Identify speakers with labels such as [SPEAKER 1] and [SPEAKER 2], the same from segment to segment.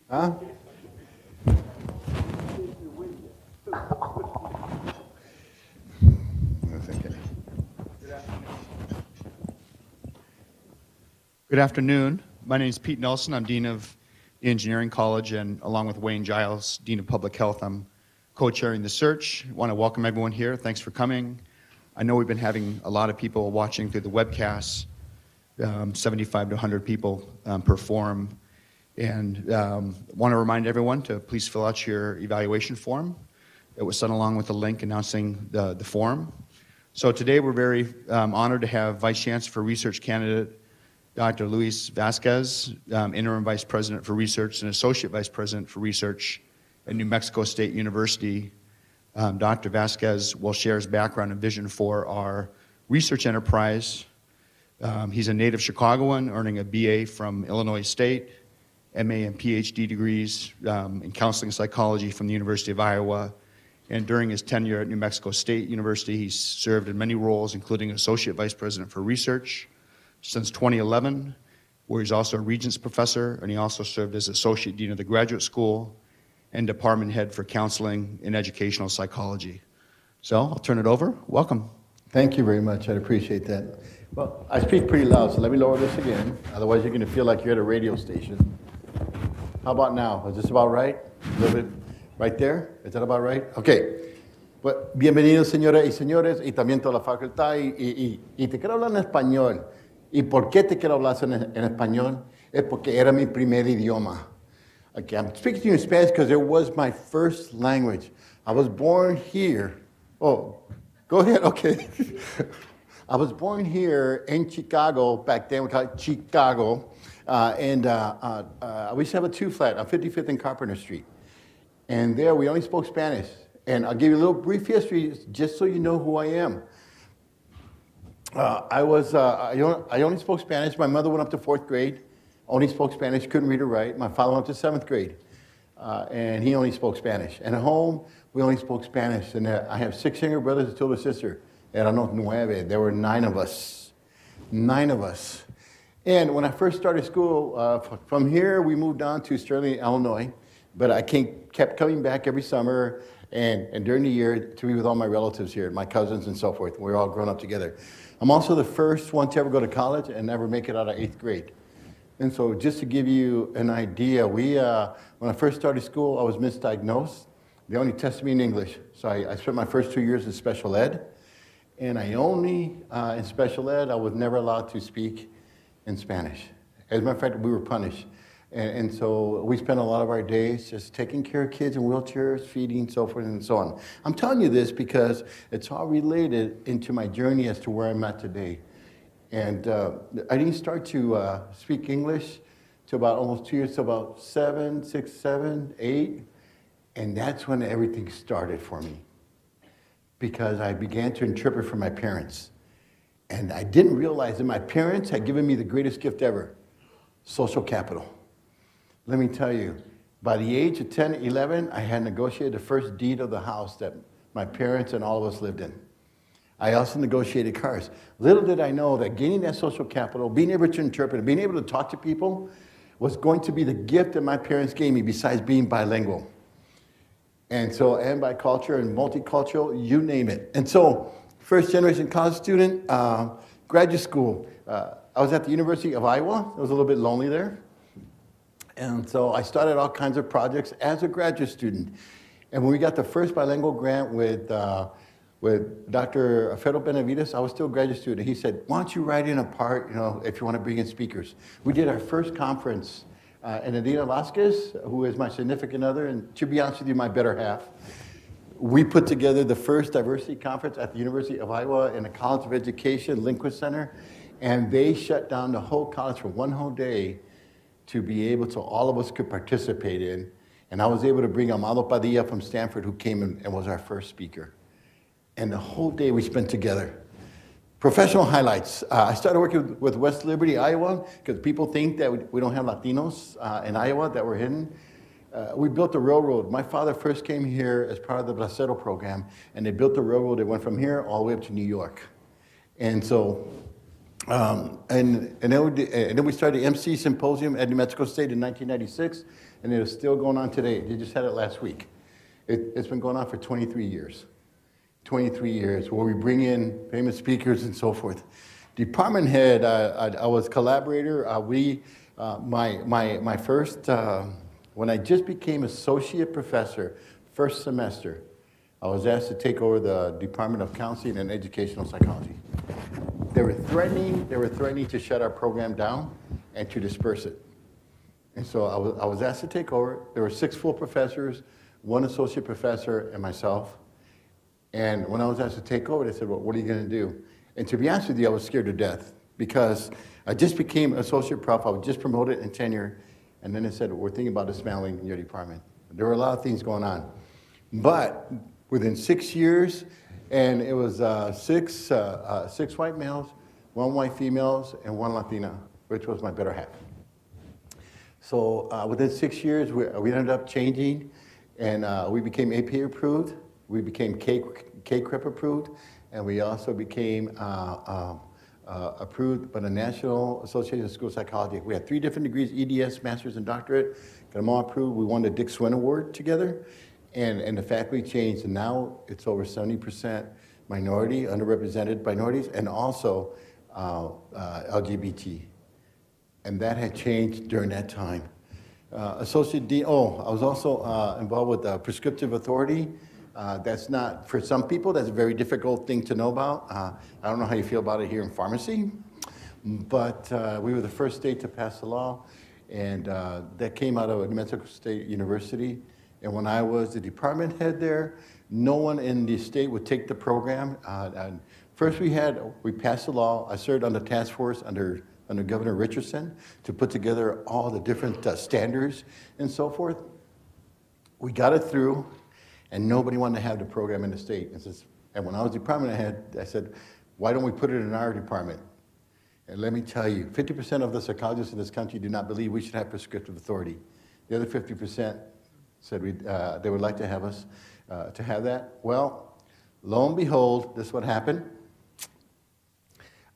[SPEAKER 1] Huh? That's okay.
[SPEAKER 2] Good afternoon. My name is Pete Nelson. I'm Dean of the Engineering College, and along with Wayne Giles, Dean of Public Health, I'm co-chairing the search. I want to welcome everyone here. Thanks for coming. I know we've been having a lot of people watching through the webcasts, 75 to 100 people per forum. And want to remind everyone to please fill out your evaluation form. It was sent along with a link announcing the forum. So today we're very honored to have Vice Chancellor for Research Candidate Dr. Luis Vasquez, Interim Vice President for Research and Associate Vice President for Research at New Mexico State University. Dr. Vasquez will share his background and vision for our research enterprise. He's a native Chicagoan, earning a BA from Illinois State, MA and PhD degrees in counseling psychology from the University of Iowa. And during his tenure at New Mexico State University, he's served in many roles, including Associate Vice President for Research since 2011, where he's also a Regents Professor, and he also served as Associate Dean of the Graduate School and Department Head for Counseling and Educational Psychology. So I'll turn it over. Welcome.
[SPEAKER 1] Thank you very much. I'd appreciate that. Well, I speak pretty loud, so let me lower this again. Otherwise, you're going to feel like you're at a radio station. How about now? Is this about right? A little bit right there? Is that about right? Okay. Pues, bienvenidos, señoras y señores, y también toda la facultad. Y te quiero hablar en español. ¿Y por qué te quiero hablar en español? Es porque era mi primer idioma. Okay, I'm speaking to you in Spanish because it was my first language. I was born here. Oh, go ahead, okay. I was born here in Chicago. Back then we called it Chicago. We used to have a two-flat on 55th and Carpenter Street. And there we only spoke Spanish. And I'll give you a little brief history just so you know who I am. I only spoke Spanish. My mother went up to 4th grade, only spoke Spanish, couldn't read or write. My father went up to 7th grade, and he only spoke Spanish. And at home, we only spoke Spanish. And I have 6 younger brothers and 2 sisters. Éramos 9. There were 9 of us. 9 of us. And when I first started school, from here, we moved on to Sterling, Illinois. But I kept coming back every summer and during the year to be with all my relatives here, my cousins and so forth. We were all grown up together. I'm also the first one to ever go to college and never make it out of 8th grade. And so just to give you an idea, when I first started school, I was misdiagnosed. They only tested me in English. So I spent my first 2 years in special ed. And in special ed, I was never allowed to speak in Spanish. As a matter of fact, we were punished. And so we spent a lot of our days just taking care of kids in wheelchairs, feeding, so forth and so on. I'm telling you this because it's all related into my journey as to where I'm at today. And I didn't start to speak English till about almost 2 years, till about 7, 6, 7, 8. And that's when everything started for me. Because I began to interpret for my parents. And I didn't realize that my parents had given me the greatest gift ever, social capital. Let me tell you, by the age of 10, 11, I had negotiated the first deed of the house that my parents and all of us lived in. I also negotiated cars. Little did I know that gaining that social capital, being able to interpret, being able to talk to people was going to be the gift that my parents gave me besides being bilingual. And bicultural and multicultural, you name it. And so, first generation college student, graduate school. I was at the University of Iowa. It was a little bit lonely there. And so I started all kinds of projects as a graduate student. And when we got the first bilingual grant with Dr. Alfredo Benavides, I was still a graduate student. He said, why don't you write in a part, if you want to bring in speakers. We did our first conference, and Adina Vasquez, who is my significant other, and to be honest with you, my better half, we put together the first diversity conference at the University of Iowa in the College of Education, Lindquist Center, and they shut down the whole college for one whole day to be able to, all of us could participate in. And I was able to bring Amado Padilla from Stanford, who came and was our first speaker. And the whole day we spent together. Professional highlights. I started working with West Liberty, Iowa, because people think that we don't have Latinos in Iowa that were hidden. We built the railroad. My father first came here as part of the Bracero program, and they built the railroad. It went from here all the way up to New York. And so And then we started the MC Symposium at New Mexico State in 1996, and it is still going on today. They just had it last week. It's been going on for 23 years. 23 years, where we bring in famous speakers and so forth. Department head, I was collaborator. My first, when I just became associate professor, first semester, I was asked to take over the Department of Counseling and Educational Psychology. They were threatening to shut our program down and to disperse it. And so I was asked to take over. There were 6 full professors, 1 associate professor, and myself. And when I was asked to take over, they said, well, what are you going to do? And to be honest with you, I was scared to death because I just became associate prof. I was just promoted in tenure. And then they said, we're thinking about dismantling your department. There were a lot of things going on. But within 6 years, and it was 6 white males, 1 white females, and 1 Latina, which was my better half. So within 6 years, we ended up changing, and we became APA approved. We became KCREP approved, and we also became approved by the National Association of School Psychology. We had 3 different degrees, EDS, master's, and doctorate. Got them all approved. We won the Dick Swin Award together, and the faculty changed, and now it's over 70% minority, underrepresented minorities, and also LGBT. And that had changed during that time. Associate Dean, I was also involved with prescriptive authority. That's not, for some people, that's a very difficult thing to know about. I don't know how you feel about it here in pharmacy, but we were the first state to pass the law, and that came out of New Mexico State University. And when I was the department head there, no one in the state would take the program. First we passed the law. I served on the task force under Governor Richardson to put together all the different standards and so forth. We got it through. And nobody wanted to have the program in the state. And when I was department head, I said, why don't we put it in our department? And let me tell you, 50% of the psychologists in this country do not believe we should have prescriptive authority. The other 50% said they would like to have us to have that. Well, lo and behold, this is what happened.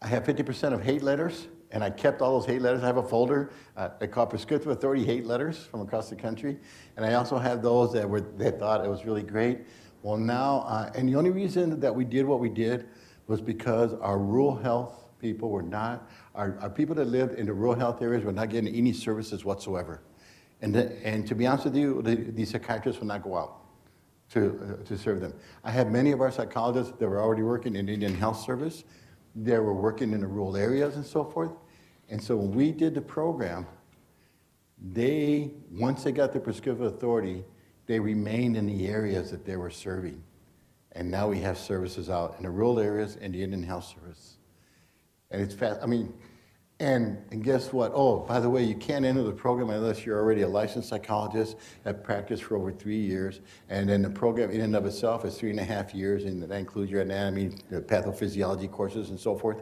[SPEAKER 1] I have 50% of hate letters, and I kept all those hate letters. I have a folder they call Prescriptive Authority Hate Letters from across the country. And I also have those that thought it was really great. Well, now, and the only reason that we did what we did was because our rural health people were not, our people that lived in the rural health areas were not getting any services whatsoever. And to be honest with you, the psychiatrists would not go out to serve them. I have many of our psychologists that were already working in the Indian Health Service. They were working in the rural areas and so forth. And so when we did the program, once they got the prescriptive authority, they remained in the areas that they were serving. And now we have services out in the rural areas and the Indian Health Service. And it's fast. I mean, and guess what? Oh, by the way, you can't enter the program unless you're already a licensed psychologist, have practiced for over 3 years. And then the program in and of itself is 3.5 years, and that includes your anatomy, the pathophysiology courses, and so forth.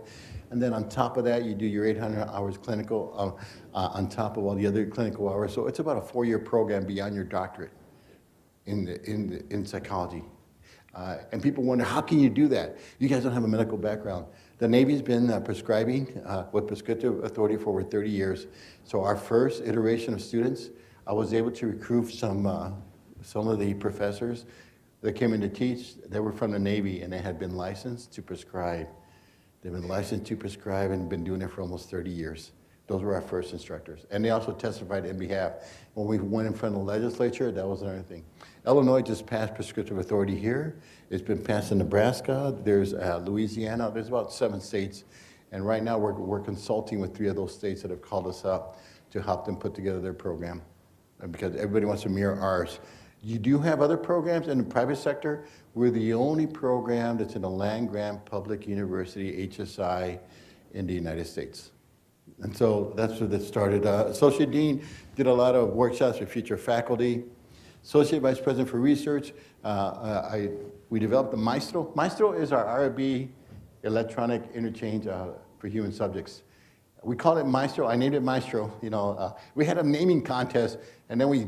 [SPEAKER 1] And then on top of that, you do your 800 hours clinical on top of all the other clinical hours. So it's about a 4-year program beyond your doctorate in psychology. And people wonder, how can you do that? You guys don't have a medical background. The Navy's been prescribing with prescriptive authority for over 30 years. So our first iteration of students, I was able to recruit some of the professors that came in to teach. They were from the Navy, and they had been licensed to prescribe. They've been licensed to prescribe and been doing it for almost 30 years. Those were our first instructors. And they also testified in behalf. When we went in front of the legislature, that was another thing. Illinois just passed prescriptive authority here. It's been passed in Nebraska. There's Louisiana. There's about 7 states. And right now we're consulting with 3 of those states that have called us up to help them put together their program, because everybody wants to mirror ours. You do have other programs in the private sector. We're the only program that's in a land-grant public university, HSI, in the United States. And so that's where that started. Associate Dean did a lot of workshops with future faculty. Associate Vice President for Research, we developed the Maestro. Maestro is our IRB electronic interchange for human subjects. We call it Maestro. I named it Maestro. You know, we had a naming contest, and then we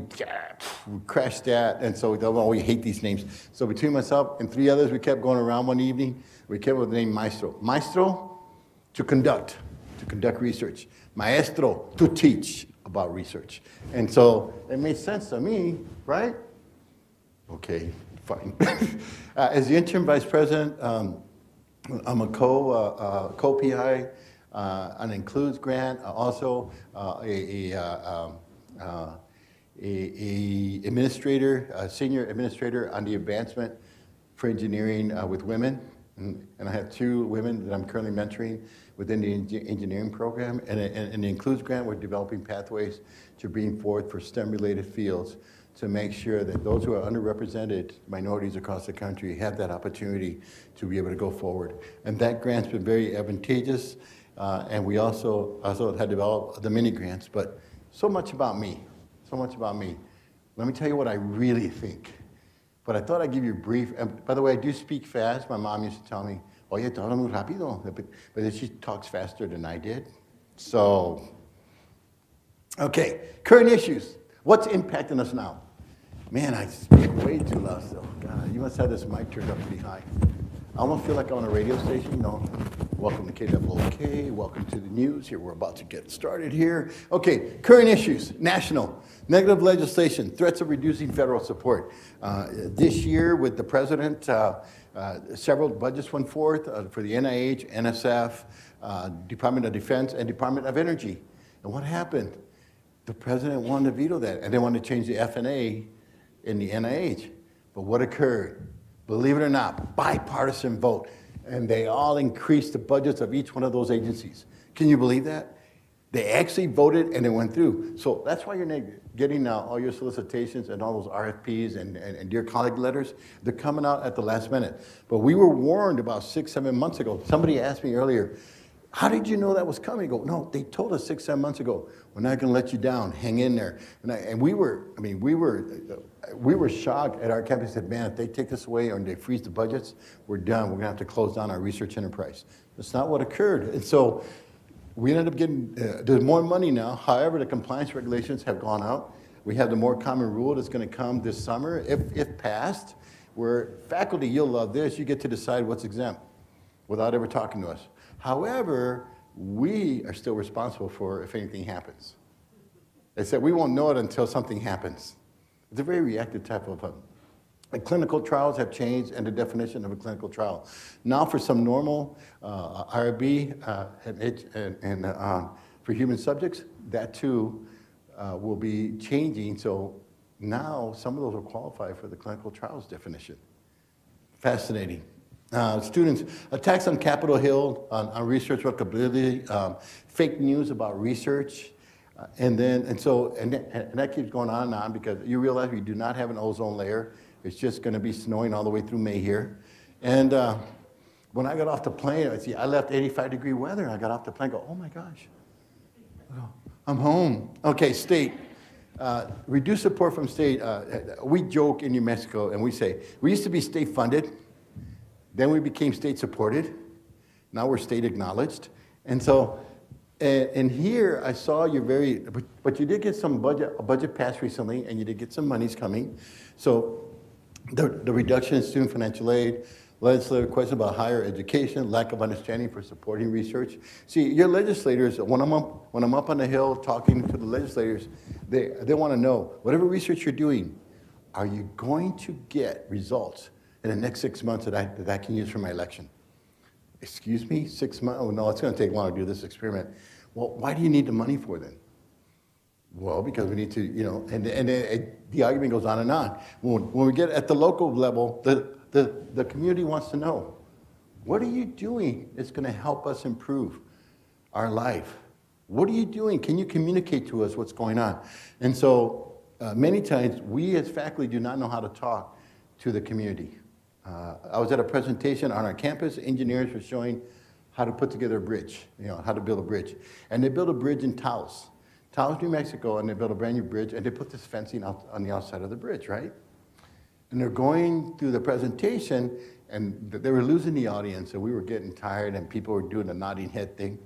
[SPEAKER 1] crashed that, and so we hate these names. So between myself and 3 others, we kept going around one evening. We came up with the name Maestro. Maestro, to conduct. to conduct research. Maestro, to teach about research. And so it made sense to me, right? Okay, fine. As the interim vice president, I'm a co-PI on Includes grant, also a administrator, a senior administrator on the advancement for engineering with women. And I have 2 women that I'm currently mentoring within the engineering program. And in the Includes grant, we're developing pathways to bring forward for STEM-related fields to make sure that those who are underrepresented minorities across the country have that opportunity to be able to go forward. And that grant's been very advantageous. And we also had developed the mini grants, but so much about me, so much about me. Let me tell you what I really think. But I thought I'd give you a brief, and by the way, I do speak fast. My mom used to tell me, oye, te hablas muy rápido. But then she talks faster than I did. So, okay, current issues. What's impacting us now? Man, I speak way too loud still. God, you must have this mic turned up pretty high. I almost feel like I'm on a radio station, you know. Welcome to KWOK, welcome to the news. Here, we're about to get started here. Okay, current issues, national. Negative legislation, threats of reducing federal support. This year with the president, several budgets went forth for the NIH, NSF, Department of Defense, and Department of Energy. And what happened? The president wanted to veto that, and they wanted to change the FNA in the NIH. But what occurred? Believe it or not, bipartisan vote. And they all increased the budgets of each one of those agencies. Can you believe that? They actually voted and it went through. So that's why you're getting all your solicitations and all those RFPs and dear colleague letters. They're coming out at the last minute. But we were warned about 6, 7 months ago. Somebody asked me earlier, how did you know that was coming? I go, no, they told us 6, 7 months ago, we're not going to let you down. Hang in there. And we were shocked at our campus. Said, man, if they take this away or they freeze the budgets, we're done. We're going to have to close down our research enterprise. That's not what occurred. And so we ended up getting, there's more money now. However, the compliance regulations have gone out. We have the more common rule that's going to come this summer, if passed, where faculty, you'll love this, you get to decide what's exempt without ever talking to us. However, we are still responsible for if anything happens. They said we won't know it until something happens. It's a very reactive type of clinical trials have changed and the definition of a clinical trial. Now for some normal IRB and for human subjects, that too will be changing. So now some of those will qualify for the clinical trials definition. Fascinating. Students, attacks on Capitol Hill, on research workability, fake news about research, and that keeps going on and on because you realize we do not have an ozone layer. It's just going to be snowing all the way through May here. And when I got off the plane, I left 85-degree weather, and I got off the plane and go, oh my gosh, I'm home. Okay, state. Reduce support from state. We joke in New Mexico, and we say, we used to be state-funded. Then we became state-supported. Now we're state-acknowledged. And so, and here I saw you but you did get a budget passed recently, and you did get some monies coming. So the reduction in student financial aid, legislative question about higher education, lack of understanding for supporting research. See, your legislators, when I'm up on the Hill talking to the legislators, they want to know, whatever research you're doing, are you going to get results in the next 6 months that I can use for my election? Excuse me, 6 months? Oh, no, it's going to take long to do this experiment. Well, why do you need the money for then? Well, because we need to, and the argument goes on and on. When we get at the local level, the community wants to know, what are you doing that's going to help us improve our life? What are you doing? Can you communicate to us what's going on? And so many times, we as faculty do not know how to talk to the community. I was at a presentation on our campus. Engineers were showing how to put together a bridge, how to build a bridge. And they built a bridge in Taos, New Mexico, and they built a brand new bridge, and they put this fencing out on the outside of the bridge, right? And they're going through the presentation, and they were losing the audience, and we were getting tired, and people were doing the nodding head thing.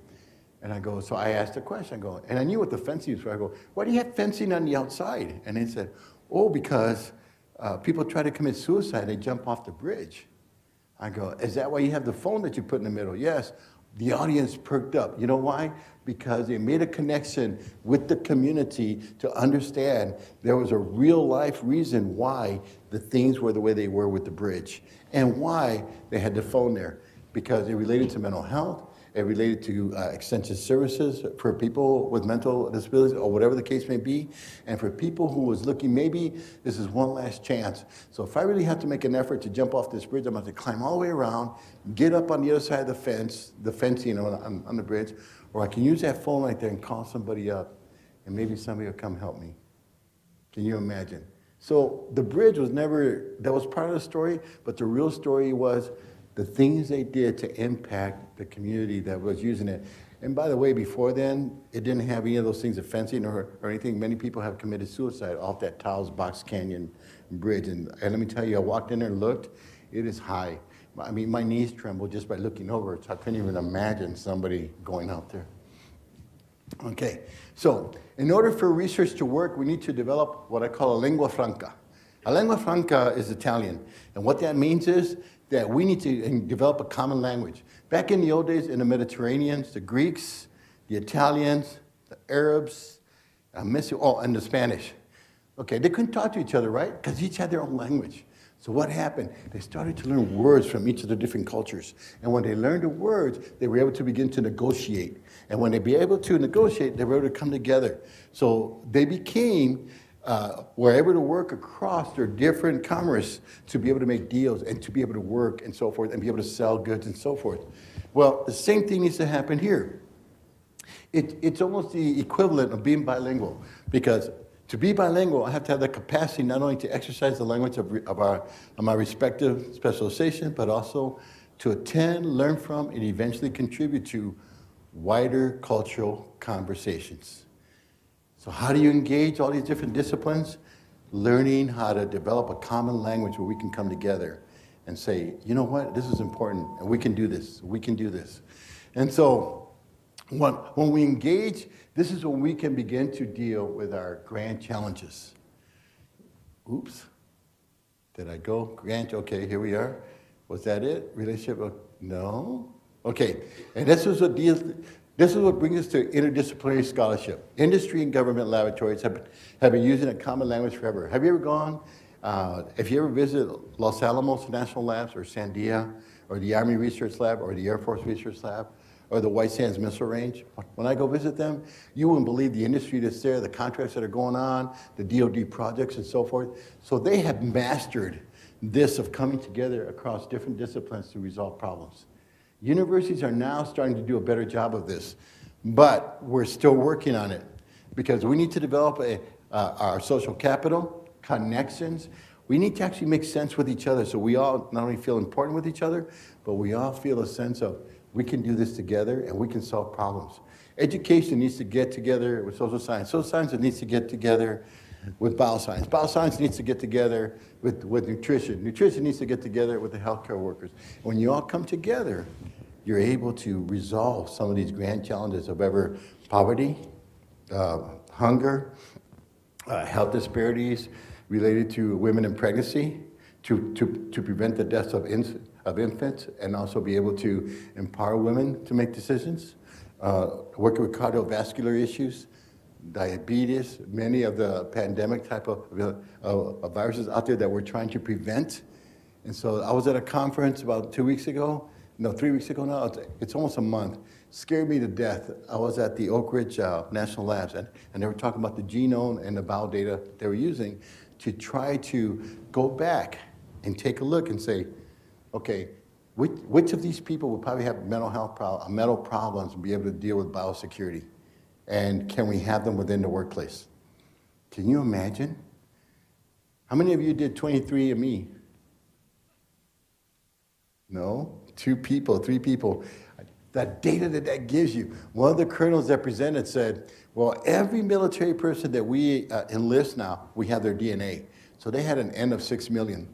[SPEAKER 1] And so I asked a question, and I knew what the fencing was for. I go, why do you have fencing on the outside? And they said, oh, because people try to commit suicide, they jump off the bridge. I go, is that why you have the phone that you put in the middle? Yes. the audience perked up. You know why? Because they made a connection with the community to understand there was a real life reason why the things were the way they were with the bridge and why they had the phone there. Because it related to mental health, it related to extension services for people with mental disabilities or whatever the case may be. And for people who was looking, maybe this is one last chance. So if I really have to make an effort to jump off this bridge, I'm going to have to climb all the way around, get up on the other side of the fencing on the bridge, or I can use that phone right there and call somebody up, and maybe somebody will come help me. Can you imagine? So the bridge was never, that was part of the story, but the real story was the things they did to impact the community that was using it. And by the way, before then, it didn't have any of those things of fencing or anything. Many people have committed suicide off that Taos Box Canyon bridge. And let me tell you, I walked in there and looked, it is high. I mean, my knees trembled just by looking over it, so I couldn't even imagine somebody going out there. Okay, so in order for research to work, we need to develop what I call a lingua franca. A lingua franca is Italian, and what that means is that we need to develop a common language. Back in the old days in the Mediterranean, the Greeks, the Italians, the Arabs, and the Spanish. Okay, they couldn't talk to each other, right? Because each had their own language. So what happened? They started to learn words from each of the different cultures. And when they learned the words, they were able to begin to negotiate. And when they were able to negotiate, they were able to come together. So they became were able to work across their different commerce to be able to make deals and to be able to work and so forth and be able to sell goods and so forth. Well, the same thing needs to happen here. It's almost the equivalent of being bilingual, because to be bilingual, I have to have the capacity not only to exercise the language of my respective specialization, but also to attend, learn from, and eventually contribute to wider cultural conversations. So how do you engage all these different disciplines? Learning how to develop a common language where we can come together and say, you know what, this is important, and we can do this, we can do this. And so when we engage, this is when we can begin to deal with our grand challenges. Oops, did I go? Grand, okay, here we are. Was that it? Relationship, no? Okay, and this is what brings us to interdisciplinary scholarship. Industry and government laboratories have been using a common language forever. Have you ever gone, if you ever visit Los Alamos National Labs or Sandia or the Army Research Lab or the Air Force Research Lab or the White Sands Missile Range, when I go visit them, you wouldn't believe the industry that's there, the contracts that are going on, the DoD projects and so forth. So they have mastered this of coming together across different disciplines to resolve problems. Universities are now starting to do a better job of this, but we're still working on it because we need to develop our social capital, connections. We need to actually make sense with each other so we all not only feel important with each other, but we all feel a sense of we can do this together and we can solve problems. Education needs to get together with social science. Social science needs to get together with bioscience. Bioscience needs to get together with nutrition. Nutrition needs to get together with the healthcare workers. When you all come together, you're able to resolve some of these grand challenges of ever poverty, hunger, health disparities related to women in pregnancy, to prevent the deaths of infants, and also be able to empower women to make decisions, working with cardiovascular issues, diabetes, many of the pandemic type of viruses out there that we're trying to prevent. And so I was at a conference about 2 weeks ago, no, 3 weeks ago now, it's almost a month. Scared me to death. I was at the Oak Ridge National Labs, and they were talking about the genome and the bio data they were using to try to go back and take a look and say, okay, which of these people would probably have mental problems and be able to deal with biosecurity? And can we have them within the workplace? Can you imagine? How many of you did 23andMe? No? 2 people, 3 people. That data that gives you. One of the colonels that presented said, well, every military person that we enlist now, we have their DNA. So they had an N of 6 million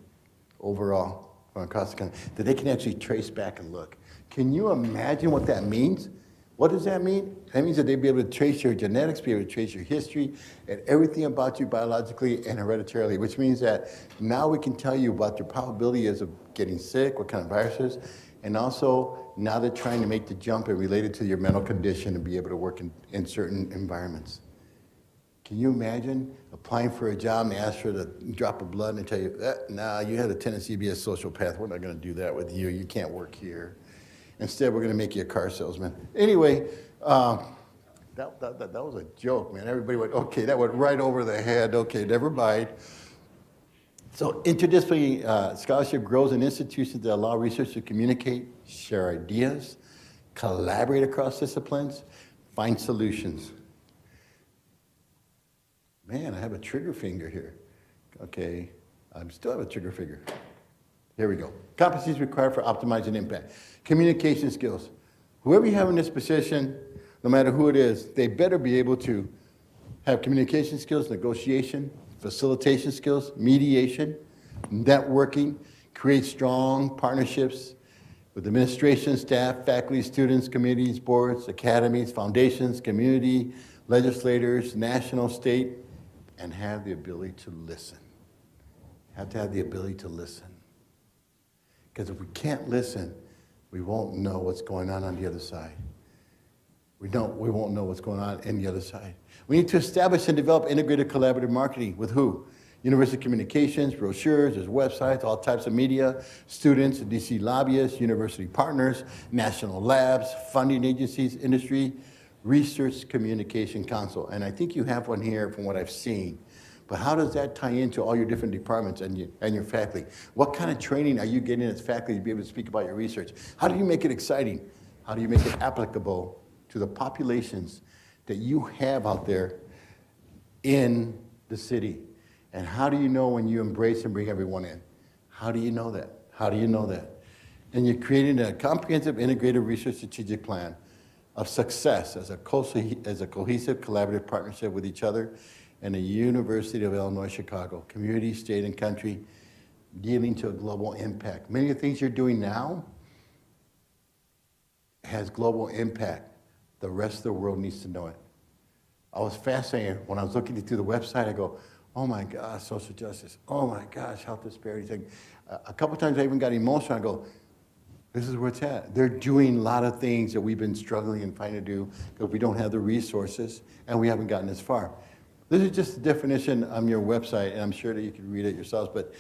[SPEAKER 1] overall across the country that they can actually trace back and look. Can you imagine what that means? What does that mean? That means that they'd be able to trace your genetics, be able to trace your history, and everything about you biologically and hereditarily, which means that now we can tell you about your probability of getting sick, what kind of viruses, And also, now they're trying to make the jump and relate it to your mental condition and be able to work in certain environments. Can you imagine applying for a job and they ask for the drop of blood and they tell you, nah, you had a tendency to be a sociopath. We're not going to do that with you. You can't work here. Instead, we're going to make you a car salesman. Anyway, that was a joke, man. Everybody went, okay, that went right over the head. Okay, never mind. So interdisciplinary scholarship grows in institutions that allow researchers to communicate, share ideas, collaborate across disciplines, find solutions. Man, I have a trigger finger here. Okay, I still have a trigger finger. Here we go. Competencies required for optimizing impact. Communication skills. Whoever you have in this position, no matter who it is, they better be able to have communication skills, negotiation, facilitation skills, mediation, networking, create strong partnerships with administration, staff, faculty, students, committees, boards, academies, foundations, community, legislators, national, state, and have the ability to listen. Have to have the ability to listen. Because if we can't listen, we won't know what's going on the other side. We won't know what's going on the other side. We need to establish and develop integrated collaborative marketing with who? University communications, brochures, there's websites, all types of media, students, DC lobbyists, university partners, national labs, funding agencies, industry, Research Communication Council. And I think you have one here from what I've seen. But how does that tie into all your different departments and your faculty? What kind of training are you getting as faculty to be able to speak about your research? How do you make it exciting? How do you make it applicable to the populations that you have out there in the city? And how do you know when you embrace and bring everyone in? How do you know that? How do you know that? And you're creating a comprehensive integrated research strategic plan of success as a cohesive collaborative partnership with each other and the University of Illinois, Chicago, community, state, and country, dealing to a global impact. Many of the things you're doing now has global impact. The rest of the world needs to know it. I was fascinated when I was looking through the website. I go, oh my gosh, social justice. Oh my gosh, health disparity thing. A couple times I even got emotional. I go, this is where it's at. They're doing a lot of things that we've been struggling and trying to do because we don't have the resources and we haven't gotten as far. This is just the definition on your website, and I'm sure that you can read it yourselves, but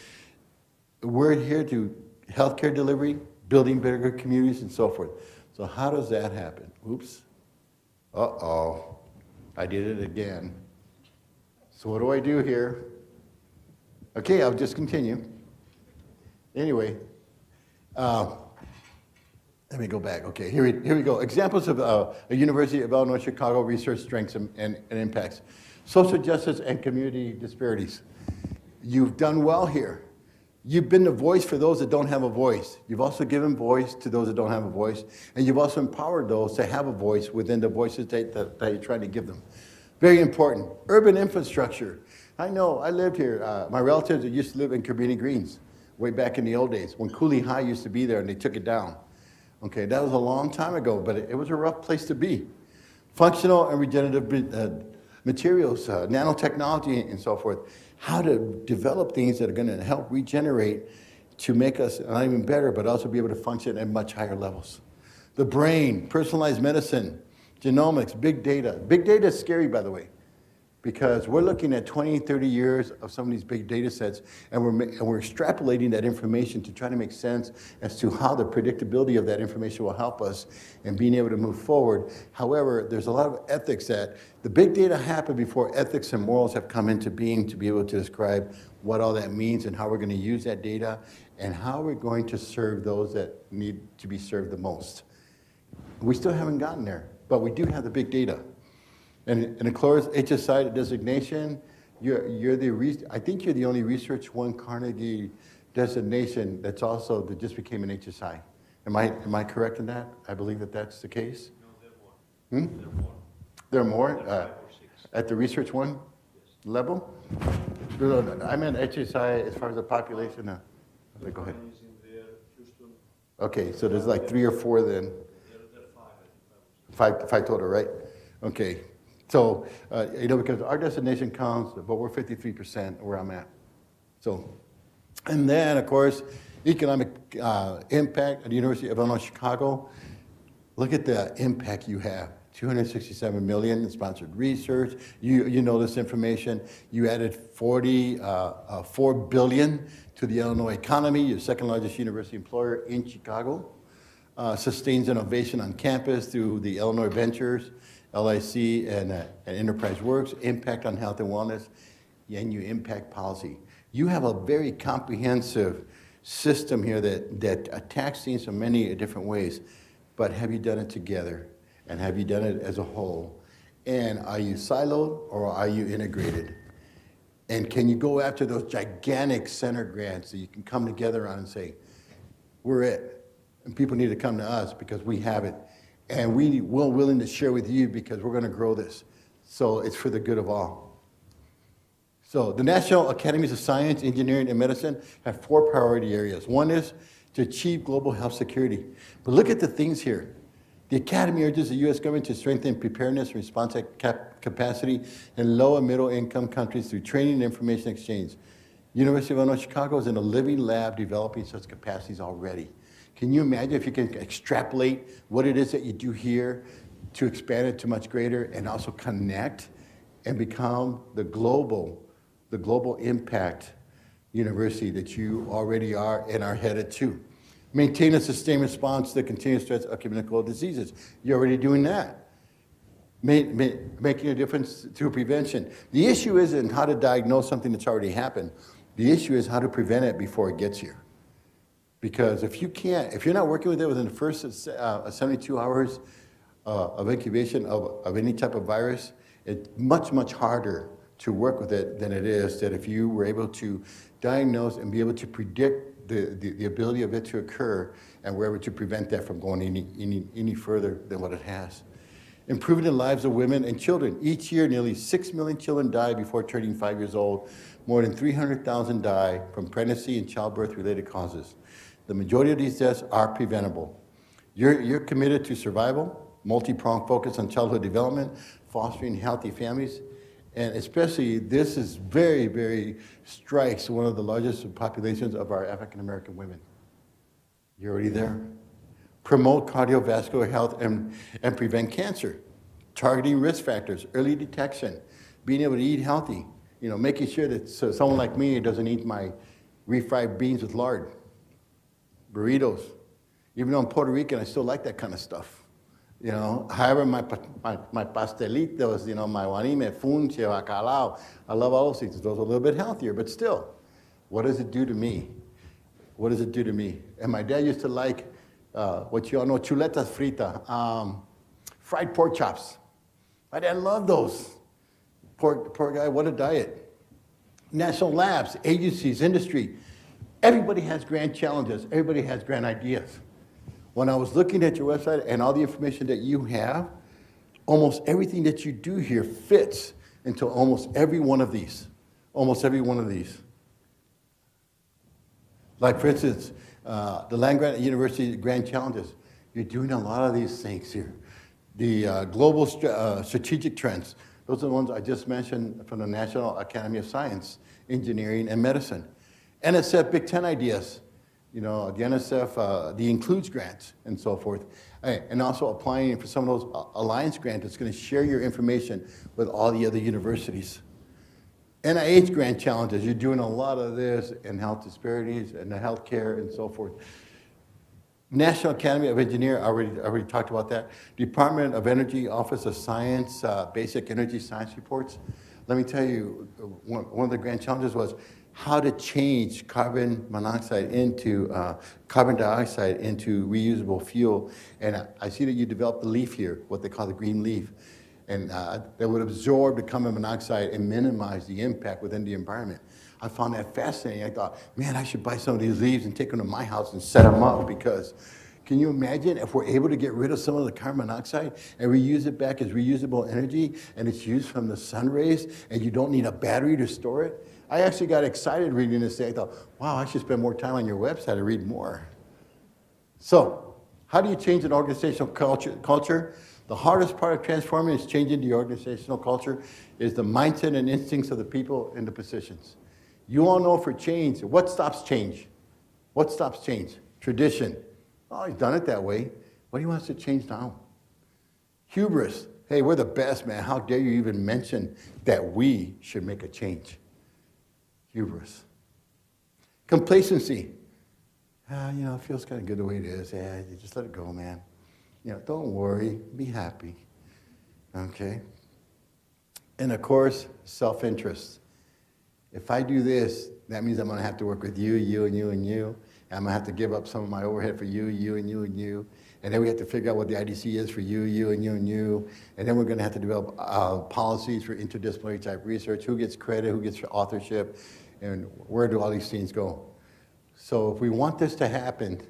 [SPEAKER 1] we're here to healthcare delivery, building bigger communities, and so forth. So how does that happen? Oops. Uh-oh. I did it again. So what do I do here? Okay, I'll just continue. Anyway, let me go back. Okay, here we go. Examples of a University of Illinois Chicago research strengths and impacts. Social justice and community disparities. You've done well here. You've been the voice for those that don't have a voice. You've also given voice to those that don't have a voice. And you've also empowered those to have a voice within the voices that you're trying to give them. Very important. Urban infrastructure. I know, I lived here. My relatives that used to live in Cabrini Greens way back in the old days when Cooley High used to be there and they took it down. Okay, that was a long time ago, but it was a rough place to be. Functional and regenerative materials, nanotechnology, and so forth. How to develop things that are going to help regenerate to make us not even better, but also be able to function at much higher levels. The brain, personalized medicine, genomics, big data. Big data is scary, by the way, because we're looking at 20, 30 years of some of these big data sets, and we're extrapolating that information to try to make sense as to how the predictability of that information will help us in being able to move forward. However, there's a lot of ethics that the big data happened before ethics and morals have come into being to be able to describe what all that means and how we're going to use that data and how we're going to serve those that need to be served the most. We still haven't gotten there, but we do have the big data. And of course, HSI designation, I think you're the only Research One Carnegie designation that just became an HSI. Am I correct in that? I believe that that's the case.
[SPEAKER 3] No, there are more.
[SPEAKER 1] Hmm? There are more
[SPEAKER 3] There are 5 or 6.
[SPEAKER 1] at the Research One level. No, I meant HSI as far as the population. Go ahead.
[SPEAKER 3] One is in there, Houston.
[SPEAKER 1] Okay, so there's like 3 or 4 then.
[SPEAKER 3] There are 5, I think.
[SPEAKER 1] Five total, right? Okay. So, because our destination counts, but we're 53% where I'm at. So, and then, of course, economic impact at the University of Illinois Chicago. Look at the impact you have. 267 million in sponsored research. You know this information. You added 4 billion to the Illinois economy, your second largest university employer in Chicago. Sustains innovation on campus through the Illinois Ventures, LIC, and Enterprise Works, impact on health and wellness, and you impact policy. You have a very comprehensive system here that attacks things in many different ways, but have you done it together? And have you done it as a whole? And are you siloed or are you integrated? And can you go after those gigantic center grants that you can come together on and say, we're it, and people need to come to us because we have it, and we're willing to share with you because we're going to grow this. So it's for the good of all. So the National Academies of Science, Engineering, and Medicine have 4 priority areas. One is to achieve global health security. But look at the things here. The Academy urges the U.S. government to strengthen preparedness and response capacity in low and middle income countries through training and information exchange. University of Illinois Chicago is in a living lab developing such capacities already. Can you imagine if you can extrapolate what it is that you do here to expand it to much greater and also connect and become the global impact university that you already are and are headed to? Maintain a sustained response to the continuous threats of communicable diseases. You're already doing that. Making a difference through prevention. The issue isn't how to diagnose something that's already happened. The issue is how to prevent it before it gets here. Because if you're not working with it within the first 72 hours of incubation of any type of virus, it's much, much harder to work with it than it is that if you were able to diagnose and be able to predict the ability of it to occur, and we're able to prevent that from going any further than what it has. Improving the lives of women and children. Each year, nearly 6 million children die before turning 5 years old. More than 300,000 die from pregnancy and childbirth-related causes. The majority of these deaths are preventable. You're committed to survival, multi-pronged focus on childhood development, fostering healthy families, and especially this is very, very strikes one of the largest populations of our African-American women. You're already there. Promote cardiovascular health and prevent cancer. Targeting risk factors, early detection, being able to eat healthy, making sure that someone like me doesn't eat my refried beans with lard, burritos. Even though I'm Puerto Rican, I still like that kind of stuff. However, my pastelitos, my guanime, funche, bacalao, I love all those things. Those are a little bit healthier, but still, what does it do to me? What does it do to me? And my dad used to like, what you all know, chuletas frita, fried pork chops. My dad loved those. Poor guy, what a diet. National labs, agencies, industry. Everybody has grand challenges. Everybody has grand ideas. When I was looking at your website and all the information that you have, almost everything that you do here fits into almost every one of these. Almost every one of these. Like, for instance, the land-grant university grand challenges. You're doing a lot of these things here. The global strategic trends. Those are the ones I just mentioned from the National Academy of Science, Engineering, and Medicine. NSF Big Ten ideas. The NSF, the includes grants and so forth. And also applying for some of those alliance grants that's going to share your information with all the other universities. NIH grant challenges, you're doing a lot of this in health disparities and the healthcare and so forth. National Academy of Engineering, I already talked about that. Department of Energy, Office of Science, Basic Energy Science Reports. Let me tell you, one of the grand challenges was how to change carbon dioxide into reusable fuel. And I see that you developed the leaf here, what they call the green leaf. And that would absorb the carbon monoxide and minimize the impact within the environment. I found that fascinating. I thought, man, I should buy some of these leaves and take them to my house and set them up, because can you imagine if we're able to get rid of some of the carbon monoxide and reuse it back as reusable energy, and it's used from the sun rays, and you don't need a battery to store it? I actually got excited reading this. I thought, wow, I should spend more time on your website and read more. So, how do you change an organizational culture? The hardest part of transforming is changing the organizational culture is the mindset and instincts of the people in the positions. You all know for change, what stops change? What stops change? Tradition. Oh, he's done it that way. What do you want us to change now? Hubris. Hey, we're the best, man. How dare you even mention that we should make a change? Hubris. Complacency. It feels kind of good the way it is. Yeah, you just let it go, man. Don't worry. Be happy. Okay? And of course, self-interest. If I do this, that means I'm going to have to work with you, you, and you, and you. And I'm going to have to give up some of my overhead for you, you, and you, and you. And then we have to figure out what the IDC is for you, you, and you, and you. And then we're going to have to develop policies for interdisciplinary type research. Who gets credit, who gets authorship, and where do all these things go? So if we want this to happen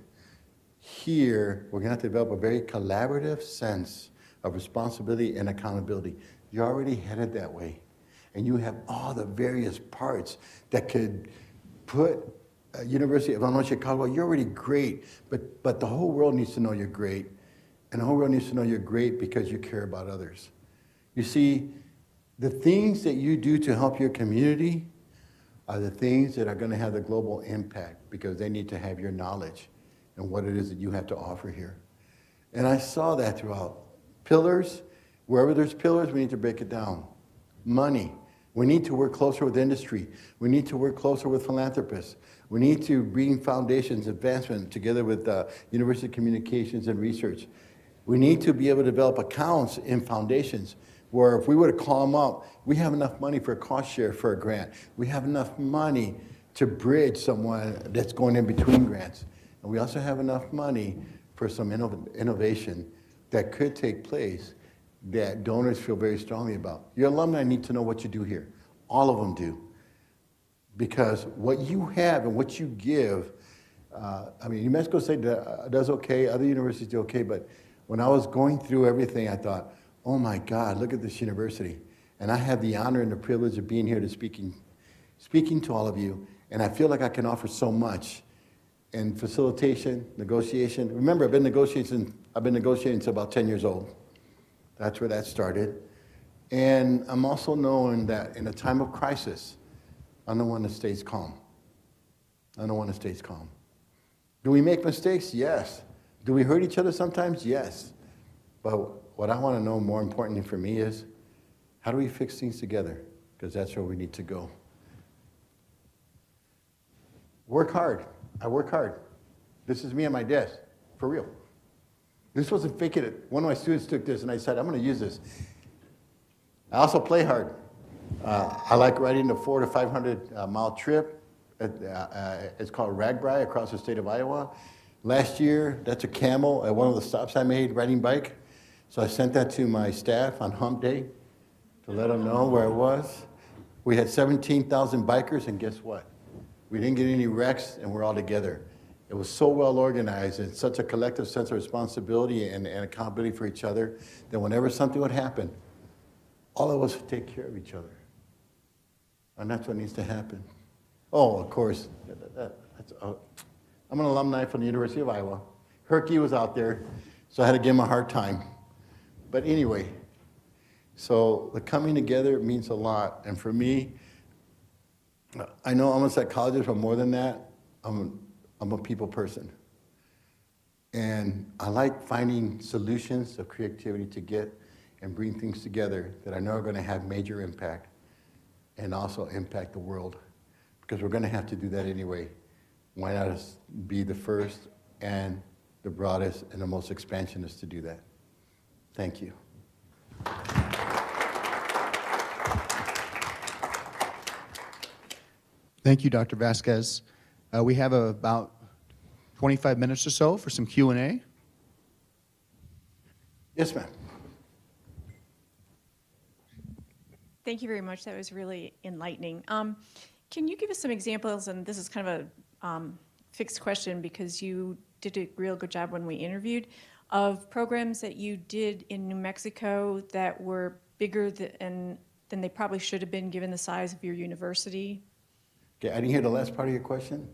[SPEAKER 1] here, we're going to have to develop a very collaborative sense of responsibility and accountability. You're already headed that way. And you have all the various parts that could put University of Illinois Chicago, you're already great, but the whole world needs to know you're great. And the whole world needs to know you're great because you care about others. You see, the things that you do to help your community are the things that are going to have the global impact because they need to have your knowledge and what it is that you have to offer here. And I saw that throughout. Pillars, wherever there's pillars, we need to break it down. Money. We need to work closer with industry. We need to work closer with philanthropists. We need to bring foundations, advancement together with University Communications and Research. We need to be able to develop accounts in foundations where if we were to call them up, we have enough money for a cost share for a grant. We have enough money to bridge someone that's going in between grants. And we also have enough money for some innovation that could take place that donors feel very strongly about. Your alumni need to know what you do here. All of them do. Because what you have and what you give, New Mexico State does okay, other universities do okay, but when I was going through everything, I thought, oh my God, look at this university. And I have the honor and the privilege of being here to speaking to all of you, and I feel like I can offer so much in facilitation, negotiation. Remember, I've been negotiating since about 10 years old. That's where that started. And I'm also knowing that in a time of crisis, I'm the one that stays calm. I'm the one that stays calm. Do we make mistakes? Yes. Do we hurt each other sometimes? Yes. But what I want to know more importantly for me is, how do we fix things together? Because that's where we need to go. Work hard. I work hard. This is me at my desk, for real. This wasn't faking it. One of my students took this and I said, I'm going to use this. I also play hard. I like riding the 400 to 500 mile trip. It's called Ragbri across the state of Iowa. Last year, that's a camel at one of the stops I made riding bike. So I sent that to my staff on hump day to let them know where it was. We had 17,000 bikers, and guess what? We didn't get any wrecks, and we're all together. It was so well organized and such a collective sense of responsibility and accountability for each other that whenever something would happen, all of us would take care of each other. And that's what needs to happen. Oh, of course, I'm an alumni from the University of Iowa. Herky was out there, so I had to give him a hard time. But anyway, so the coming together means a lot. And for me, I know I'm a psychologist, but more than that, I'm a people person. And I like finding solutions of creativity to get and bring things together that I know are going to have major impact and also impact the world. Because we're going to have to do that anyway. Why not us be the first and the broadest and the most expansionist to do that? Thank you.
[SPEAKER 2] Thank you, Dr. Vasquez. We have about 25 minutes or so for some Q&A.
[SPEAKER 1] Yes, ma'am.
[SPEAKER 4] Thank you very much. That was really enlightening. Can you give us some examples, and this is kind of a fixed question because you did a real good job when we interviewed, of programs that you did in New Mexico that were bigger than they probably should have been given the size of your university?
[SPEAKER 1] Okay, I didn't hear the last part of your question.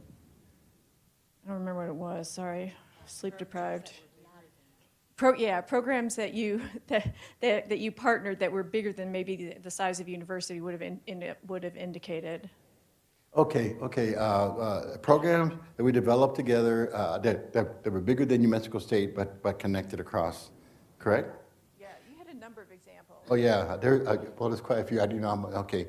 [SPEAKER 4] I don't remember what it was, sorry. Sleep deprived. Programs that you that you partnered that were bigger than maybe the size of university would have indicated.
[SPEAKER 1] Okay. Programs that we developed together that were bigger than New Mexico State, but connected across, correct?
[SPEAKER 4] Yeah, you had a number of examples.
[SPEAKER 1] Oh, yeah, well, there's quite a few. I do know, okay.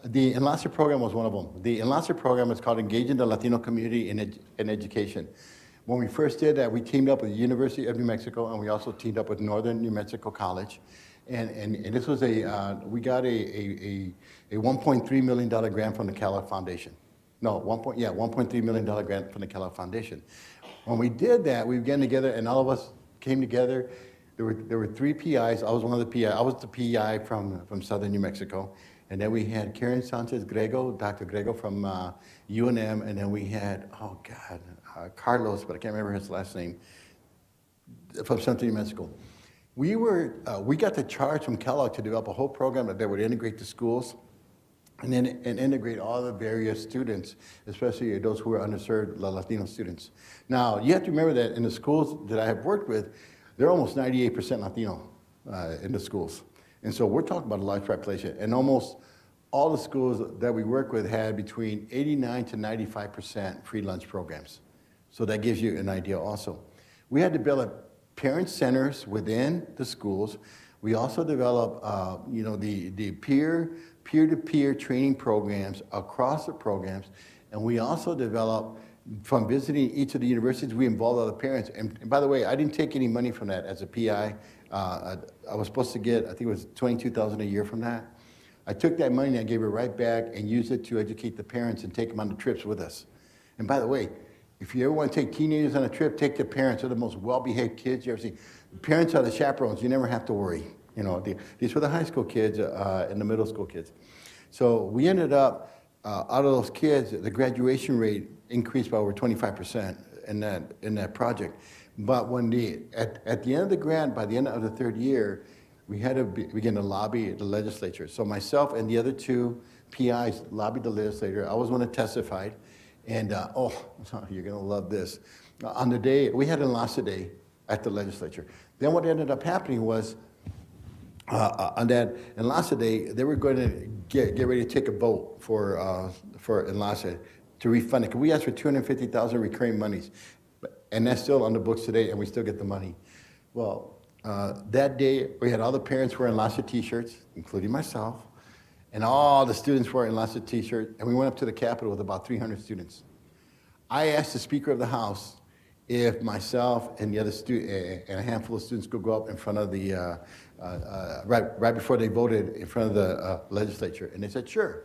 [SPEAKER 1] The Enlace program was one of them. The Enlace program is called Engaging the Latino Community in Education. When we first did that, we teamed up with the University of New Mexico, and we also teamed up with Northern New Mexico College. And this was we got a $1.3 million grant from the Kellogg Foundation. No, $1.3 million grant from the Kellogg Foundation. When we did that, we began together, and all of us came together. There were 3 PIs. I was one of the PIs. I was the PI from Southern New Mexico. And then we had Karen Sanchez Grego, Dr. Grego from UNM, and then we had, Carlos, but I can't remember his last name, from Central New Mexico. We got the charge from Kellogg to develop a whole program that would integrate the schools and integrate all the various students, especially those who are underserved, the Latino students. Now, you have to remember that in the schools that I have worked with, they're almost 98% Latino in the schools. And so we're talking about a large population. And almost all the schools that we work with had between 89 to 95% free lunch programs. So that gives you an idea also. We had to build parent centers within the schools. We also developed, the peer-to-peer training programs across the programs. And we also developed, from visiting each of the universities, we involved other parents. And by the way, I didn't take any money from that as a PI. I was supposed to get, I think it was $22,000 a year from that. I took that money and I gave it right back and used it to educate the parents and take them on the trips with us. And by the way, if you ever want to take teenagers on a trip, take the parents. They're the most well-behaved kids you ever see. Parents are the chaperones. You never have to worry. These were the high school kids and the middle school kids. So we ended up, out of those kids, the graduation rate increased by over 25% in that project. But at the end of the grant, by the end of the 3rd year, we had to begin to lobby the legislature. So myself and the other 2 PIs lobbied the legislature. I was one that testified. And, you're going to love this. On the day, we had an Enlace Day at the legislature. Then what ended up happening was, on that Enlace Day, they were going to get ready to take a vote for Enlace to refund it. Because we asked for $250,000 recurring monies. And that's still on the books today, and we still get the money. Well, that day, we had all the parents wearing Enlace t-shirts, including myself. And all the students wore Enlace t-shirts, and we went up to the Capitol with about 300 students. I asked the Speaker of the House if myself and the other and a handful of students could go up in front of the, right before they voted, in front of the legislature. And they said, sure.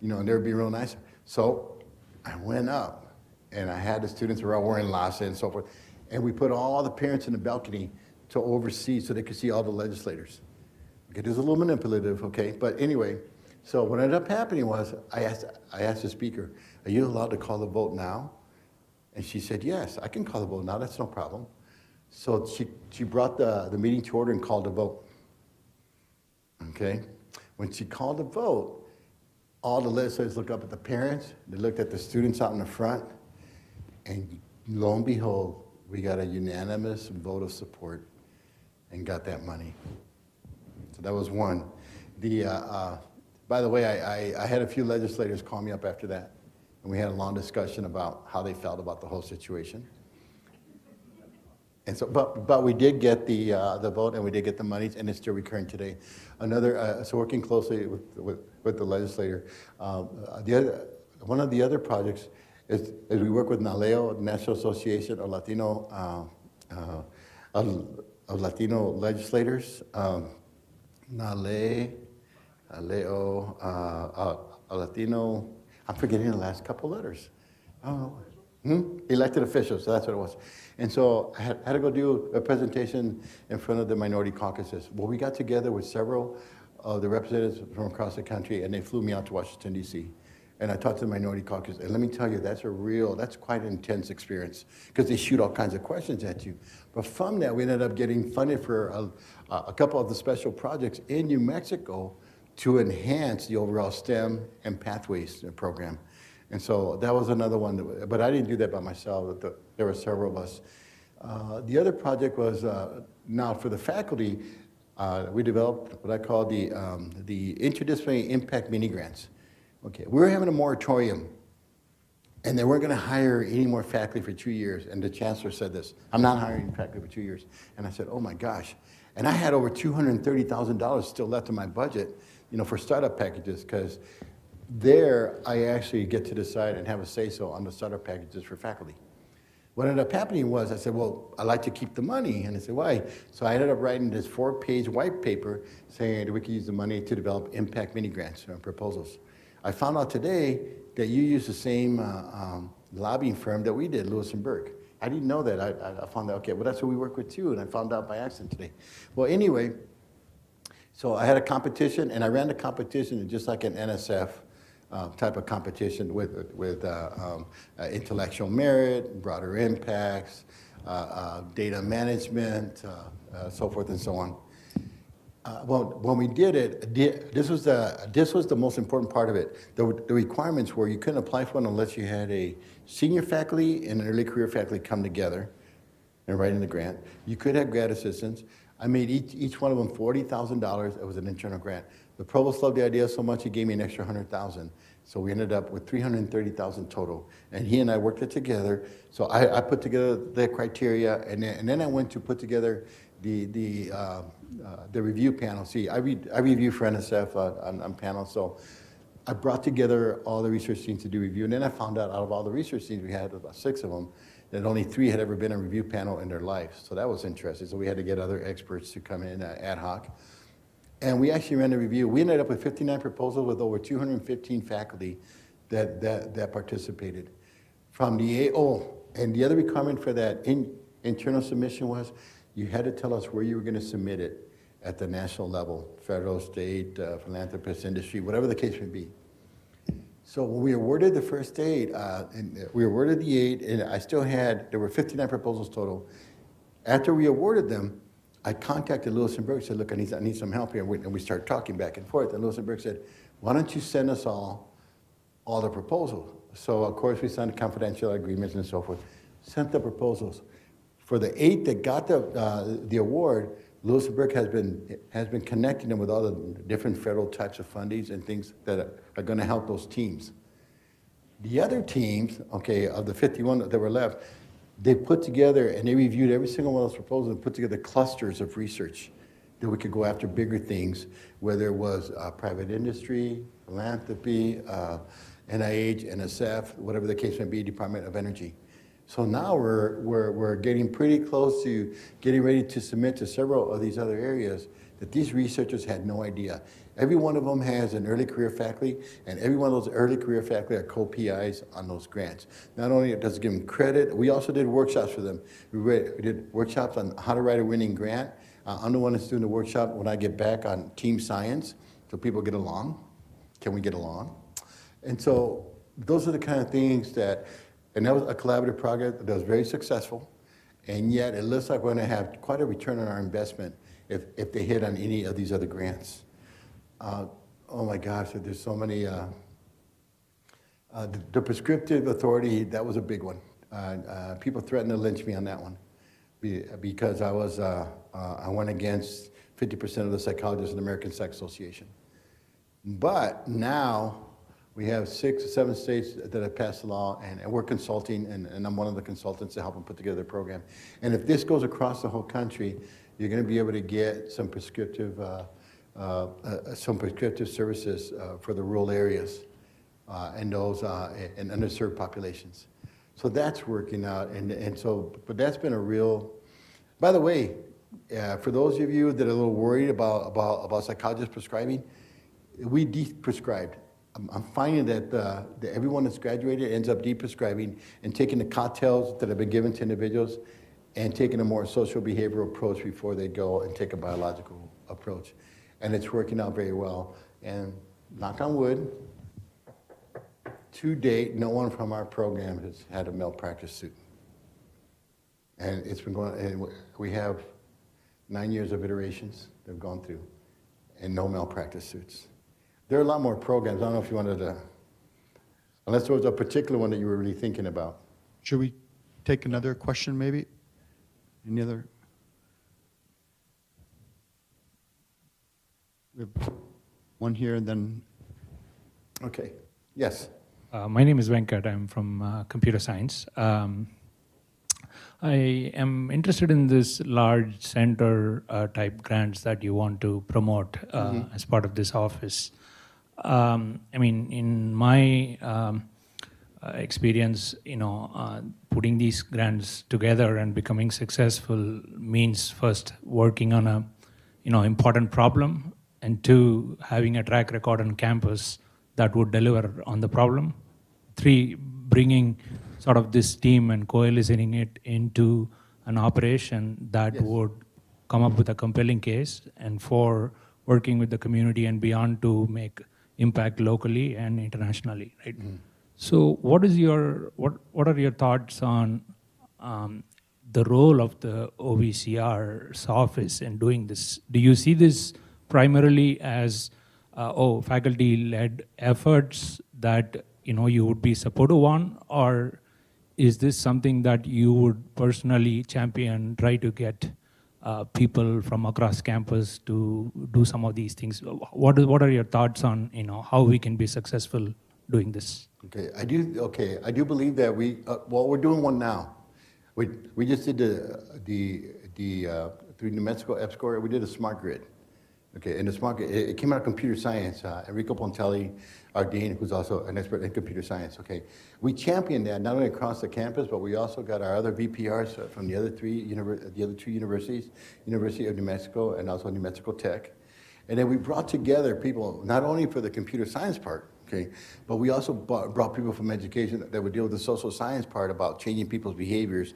[SPEAKER 1] And they would be real nice. So I went up, and I had the students who were all wearing Enlace and so forth. And we put all the parents in the balcony to oversee so they could see all the legislators. Okay, this is a little manipulative, okay? But anyway, so what ended up happening was I asked the Speaker, are you allowed to call the vote now? And she said, yes, I can call the vote now. That's no problem. So she brought the meeting to order and called the vote. Okay? When she called the vote, all the legislators looked up at the parents. They looked at the students out in the front. And lo and behold, we got a unanimous vote of support and got that money. So that was one. By the way, I had a few legislators call me up after that, and we had a long discussion about how they felt about the whole situation. And so, but we did get the vote, and we did get the monies, and it's still recurring today. So working closely with the legislator. One of the other projects is we work with NALEO, National Association of Latino Legislators. NALEO, Latino, I'm forgetting the last couple letters. Elected officials, so that's what it was. And so I had to go do a presentation in front of the minority caucuses. Well, we got together with several of the representatives from across the country, and they flew me out to Washington, D.C. And I talked to the minority caucus, and let me tell you, that's quite an intense experience, because they shoot all kinds of questions at you. But from that, we ended up getting funded for a couple of the special projects in New Mexico to enhance the overall STEM and Pathways program. And so that was another one, but I didn't do that by myself. There were several of us. The other project was, now for the faculty, we developed what I call the interdisciplinary impact mini grants. Okay, we were having a moratorium, and they weren't going to hire any more faculty for 2 years. And the chancellor said this, I'm not hiring faculty for 2 years. And I said, oh my gosh. And I had over $230,000 still left in my budget, for startup packages, because there I actually get to decide and have a say-so on the startup packages for faculty. What ended up happening was I said, well, I'd like to keep the money. And I said, why? So I ended up writing this 4-page white paper saying that we could use the money to develop impact mini grants and proposals. I found out today that you use the same lobbying firm that we did, Lewis and Burke. I didn't know that. I found out, okay, well, that's who we work with too, and I found out by accident today. Well, anyway, so I had a competition, and I ran the competition just like an NSF type of competition with intellectual merit, broader impacts, data management, so forth and so on. Well, when we did it, this was the most important part of it. The requirements were you couldn't apply for one unless you had a senior faculty and an early career faculty come together and write in the grant. You could have grad assistants. I made each one of them $40,000. It was an internal grant. The provost loved the idea so much he gave me an extra $100,000. So we ended up with $330,000 total. And he and I worked it together. So I put together the criteria, and then I went to put together the review panel. See, I review for NSF on panels, so I brought together all the research teams to do review, and then I found out of all the research teams, we had about 6 of them, that only 3 had ever been on a review panel in their life. So that was interesting. So we had to get other experts to come in ad hoc. And we actually ran a review. We ended up with 59 proposals with over 215 faculty that participated. From the and the other requirement for that internal submission was you had to tell us where you were going to submit it at the national level, federal, state, philanthropist, industry, whatever the case may be. So when we awarded the first aid, and we awarded the aid, and there were 59 proposals total. After we awarded them, I contacted Lewis and Burke, said, look, I need some help here, and we started talking back and forth. And Lewis and Burke said, why don't you send us all the proposals? So of course we signed confidential agreements and so forth, sent the proposals. For the 8 that got the award, Lewis and Burke has been connecting them with all the different federal types of fundings and things that are going to help those teams. The other teams, okay, of the 51 that were left, they put together and they reviewed every single one of those proposals and put together clusters of research that we could go after bigger things, whether it was private industry, philanthropy, NIH, NSF, whatever the case may be, Department of Energy. So now we're getting pretty close to getting ready to submit to several of these other areas that these researchers had no idea. Every one of them has an early career faculty, and every one of those early career faculty are co-PIs on those grants. Not only does it give them credit, we also did workshops for them. We did workshops on how to write a winning grant. I'm the one that's doing the workshop when I get back on team science, so people get along. Can we get along? And so those are the kind of things and that was a collaborative project that was very successful, and yet it looks like we're going to have quite a return on our investment if they hit on any of these other grants. Oh my gosh, there's so many. The prescriptive authority, that was a big one. People threatened to lynch me on that one because I went against 50% of the psychologists in the American Psych Association. But now, we have 6 or 7 states that have passed the law, and we're consulting, and I'm one of the consultants to help them put together the program. And if this goes across the whole country, you're going to be able to get some prescriptive services for the rural areas and those and underserved populations. So that's working out, but that's been a real. By the way, for those of you that are a little worried about psychologists prescribing, we de-prescribed. I'm finding that everyone that's graduated ends up de-prescribing and taking the cocktails that have been given to individuals and taking a more social behavioral approach before they go and take a biological approach. And it's working out very well. And knock on wood, to date, no one from our program has had a malpractice suit. And it's been going, and we have 9 years of iterations they've gone through, and no malpractice suits. There are a lot more programs. I don't know if you wanted to, unless there was a particular one that you were really thinking about.
[SPEAKER 2] Should we take another question, maybe? Any other? We have one here, and then.
[SPEAKER 1] Okay. Yes.
[SPEAKER 5] My name is Venkat. I'm from computer science. I am interested in this large center type grants that you want to promote as part of this office. I mean, in my experience, putting these grants together and becoming successful means first working on a, important problem, and two, having a track record on campus that would deliver on the problem. Three, bringing sort of this team and coalescing it into an operation that
[SPEAKER 1] Yes.
[SPEAKER 5] would come up with a compelling case. And four, working with the community and beyond to make impact locally and internationally, right? So what are your thoughts on the role of the OVCR's office in doing this? Do you see this primarily as faculty-led efforts that you would be supportive on, or is this something that you would personally champion, try to get people from across campus to do some of these things? What are your thoughts on how we can be successful doing this?
[SPEAKER 1] Okay, I do believe that we're doing one now. We just did through New Mexico EPSCoR, we did a smart grid. Okay, and the smart grid, it came out of computer science. Enrico Pontelli, our dean, who's also an expert in computer science. Okay, we championed that not only across the campus, but we also got our other VPRs from the other two universities, University of New Mexico and also New Mexico Tech. And then we brought together people, not only for the computer science part, okay, but we also brought people from education that would deal with the social science part about changing people's behaviors.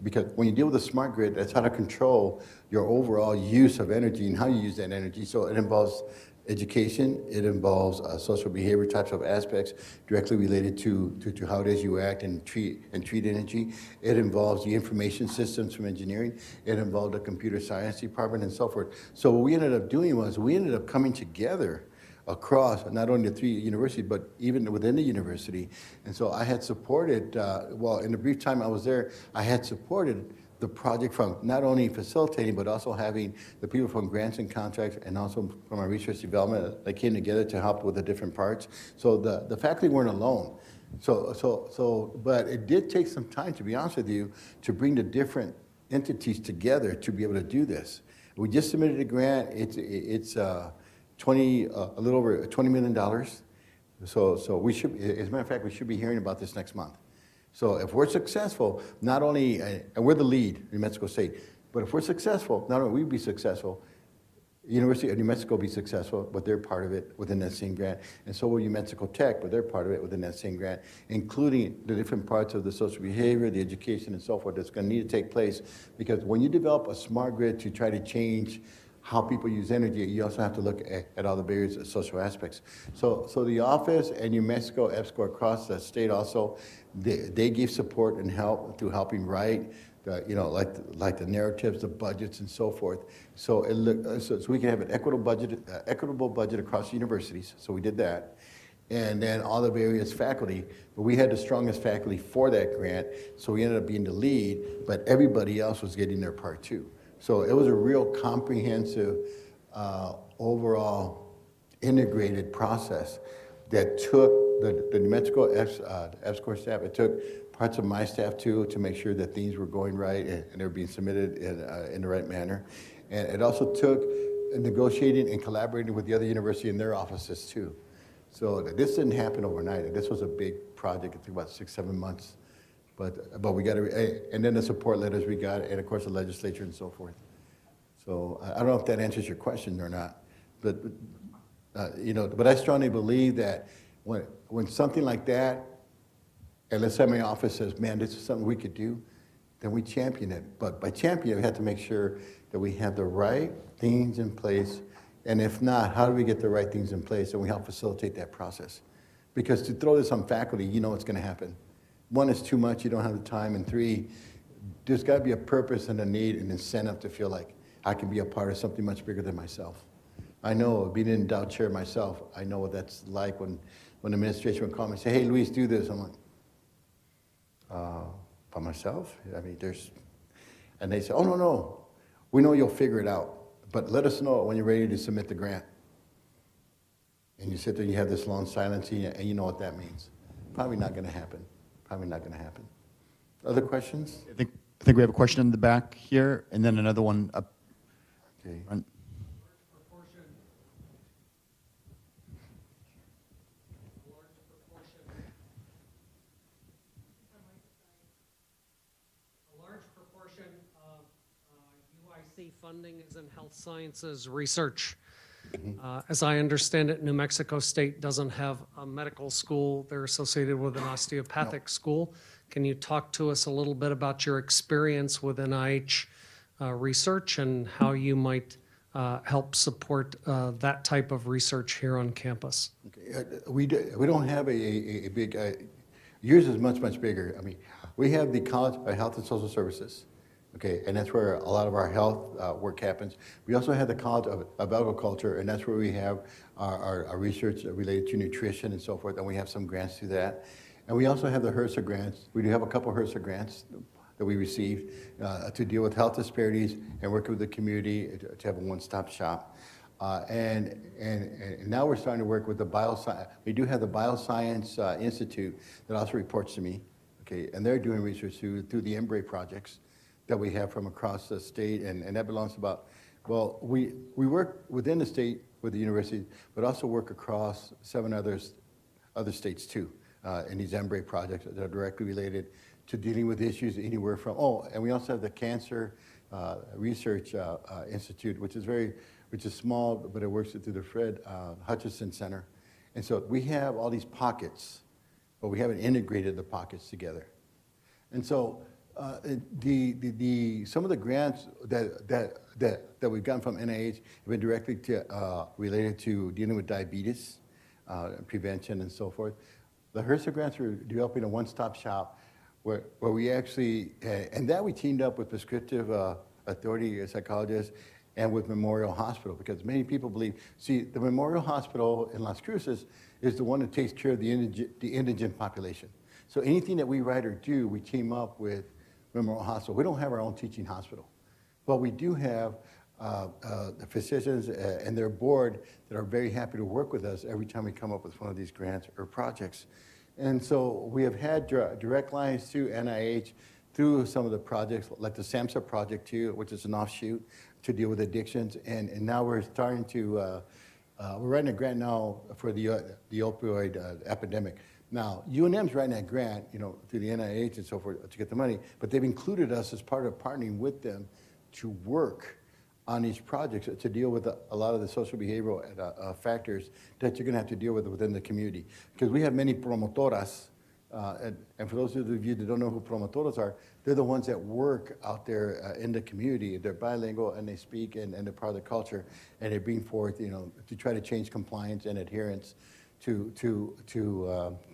[SPEAKER 1] Because when you deal with a smart grid, that's how to control your overall use of energy and how you use that energy. So it involves education, it involves social behavior types of aspects directly related to how it is you act and treat energy. It involves the information systems from engineering. It involved the computer science department and so forth. So what we ended up doing was we ended up coming together across not only the three universities, but even within the university. And so I had supported, in the brief time I was there, I had supported the project from not only facilitating, but also having the people from grants and contracts and also from our research development that came together to help with the different parts. So the faculty weren't alone. But it did take some time, to be honest with you, to bring the different entities together to be able to do this. We just submitted a grant. It's a little over $20 million. So we should, as a matter of fact, we should be hearing about this next month. So if we're successful, not only, and we're the lead, New Mexico State, but if we're successful, not only we be successful, University of New Mexico will be successful, but they're part of it within that same grant. And so will New Mexico Tech, but they're part of it within that same grant, including the different parts of the social behavior, the education, and so forth that's going to need to take place. Because when you develop a smart grid to try to change how people use energy, you also have to look at all the various social aspects. So the office and New Mexico EPSCoR across the state also, they give support and help through helping write, like the narratives, the budgets, and so forth. So we can have an equitable budget across universities. So we did that. And then all the various faculty, but we had the strongest faculty for that grant, so we ended up being the lead, but everybody else was getting their part too. So it was a real comprehensive, overall integrated process that took the New Mexico EPSCoR staff, it took parts of my staff too to make sure that things were going right and they were being submitted in the right manner. And it also took negotiating and collaborating with the other university in their offices too. So this didn't happen overnight. This was a big project. It took about 6-7 months. But we got to, and then the support letters we got, and of course the legislature and so forth. So I don't know if that answers your question or not, but I strongly believe that when something like that, and let's say my office says, man, this is something we could do, then we champion it. But by champion, we have to make sure that we have the right things in place, and if not, how do we get the right things in place and we help facilitate that process? Because to throw this on faculty, you know what's going to happen. 1 is too much, you don't have the time, and 3, there's got to be a purpose and a need and incentive to feel like I can be a part of something much bigger than myself. I know, being an endowed chair myself, I know what that's like when the administration would call me and say, hey, Luis, do this. I'm like, by myself? I mean, and they say, oh, no, we know you'll figure it out, but let us know when you're ready to submit the grant. And you sit there and you have this long silence, and you know what that means. Probably not going to happen. Probably not going to happen. Other questions?
[SPEAKER 2] I think we have a question in the back here, and then another one up
[SPEAKER 1] Okay.
[SPEAKER 2] front.
[SPEAKER 6] A large proportion of UIC funding is in health sciences research. As I understand it, New Mexico State doesn't have a medical school. They're associated with an osteopathic school. Can you talk to us a little bit about your experience with NIH research and how you might help support that type of research here on campus?
[SPEAKER 1] Okay. We don't have a big, yours is much, much bigger. I mean, we have the College of Health and Social Services, okay, and that's where a lot of our health work happens. We also have the College of Agriculture, and that's where we have our research related to nutrition and so forth, and we have some grants through that. And we also have the HRSA grants. We do have a couple of HRSA grants that we received to deal with health disparities and working with the community to have a one-stop shop. And now we're starting to work with the bioscience. We do have the Bioscience Institute that also reports to me, okay, and they're doing research through the Embrace projects that we have from across the state, and that belongs to about, well, we work within the state with the university, but also work across 7 other states too, in these Embrace projects that are directly related to dealing with issues anywhere from, and we also have the Cancer Research Institute, which is small, but it works through the Fred Hutchinson Center. And so we have all these pockets, but we haven't integrated the pockets together. And so some of the grants that we've gotten from NIH have been directly related to dealing with diabetes, prevention, and so forth. The HRSA grants are developing a one-stop shop where we actually, and that we teamed up with prescriptive authority psychologists and with Memorial Hospital, because many people believe, see, the Memorial Hospital in Las Cruces is the one that takes care of the indigent population. So anything that we write or do, we team up with Memorial Hospital. We don't have our own teaching hospital, but we do have the physicians and their board that are very happy to work with us every time we come up with one of these grants or projects. And so we have had direct lines to NIH through some of the projects, like the SAMHSA project too, which is an offshoot to deal with addictions. And now we're starting to, we're writing a grant now for the opioid epidemic. Now, UNM's writing that grant, through the NIH and so forth to get the money, but they've included us as part of partnering with them to work on these projects to deal with a lot of the social behavioral factors that you're going to have to deal with within the community. Because we have many promotoras, and for those of you that don't know who promotoras are, they're the ones that work out there in the community. They're bilingual and they speak and they're part of the culture, and they bring forth, to try to change compliance and adherence to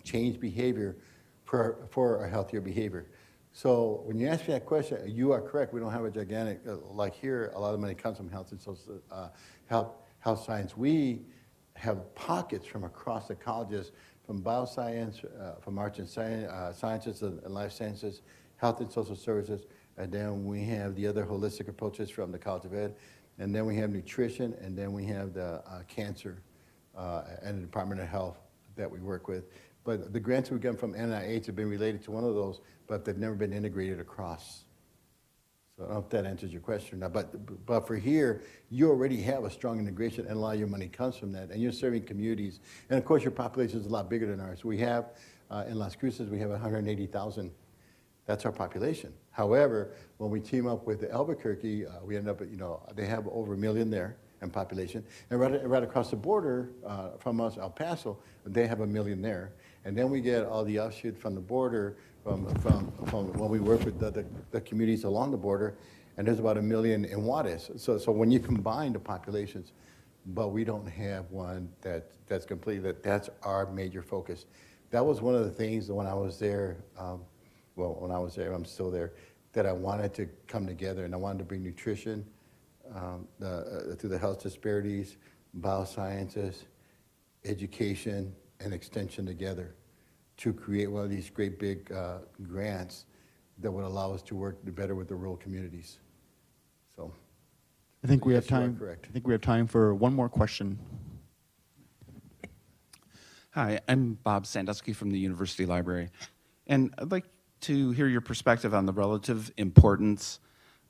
[SPEAKER 1] change behavior for a healthier behavior. So when you ask me that question, you are correct. We don't have a gigantic, like here, a lot of money comes from health and social, health science. We have pockets from across the colleges, from bioscience, from arts and sciences and life sciences, health and social services, and then we have the other holistic approaches from the College of Ed, and then we have nutrition, and then we have the cancer and the Department of Health that we work with. But the grants we've gotten from NIH have been related to one of those, but they've never been integrated across. So I don't know if that answers your question or not. But for here, you already have a strong integration, and a lot of your money comes from that, and you're serving communities. And of course, your population is a lot bigger than ours. We have, in Las Cruces, we have 180,000. That's our population. However, when we team up with Albuquerque, we end up at, they have over 1 million there in population. And right across the border from us, El Paso, they have 1 million there. And then we get all the offshoots from the border, from when we work with the communities along the border, and there's about 1 million in Juarez. So when you combine the populations, but we don't have one that's completely, that's our major focus. That was one of the things that when I was there, when I was there, I'm still there, that I wanted to come together, and I wanted to bring nutrition through the health disparities, biosciences, education, and extension together to create one of these great big grants that would allow us to work better with the rural communities. So
[SPEAKER 2] I think we have
[SPEAKER 1] yes, you are
[SPEAKER 2] time.
[SPEAKER 1] correct.
[SPEAKER 2] I think we have time for one more question.
[SPEAKER 7] Hi, I'm Bob Sandusky from the University Library, and I'd like to hear your perspective on the relative importance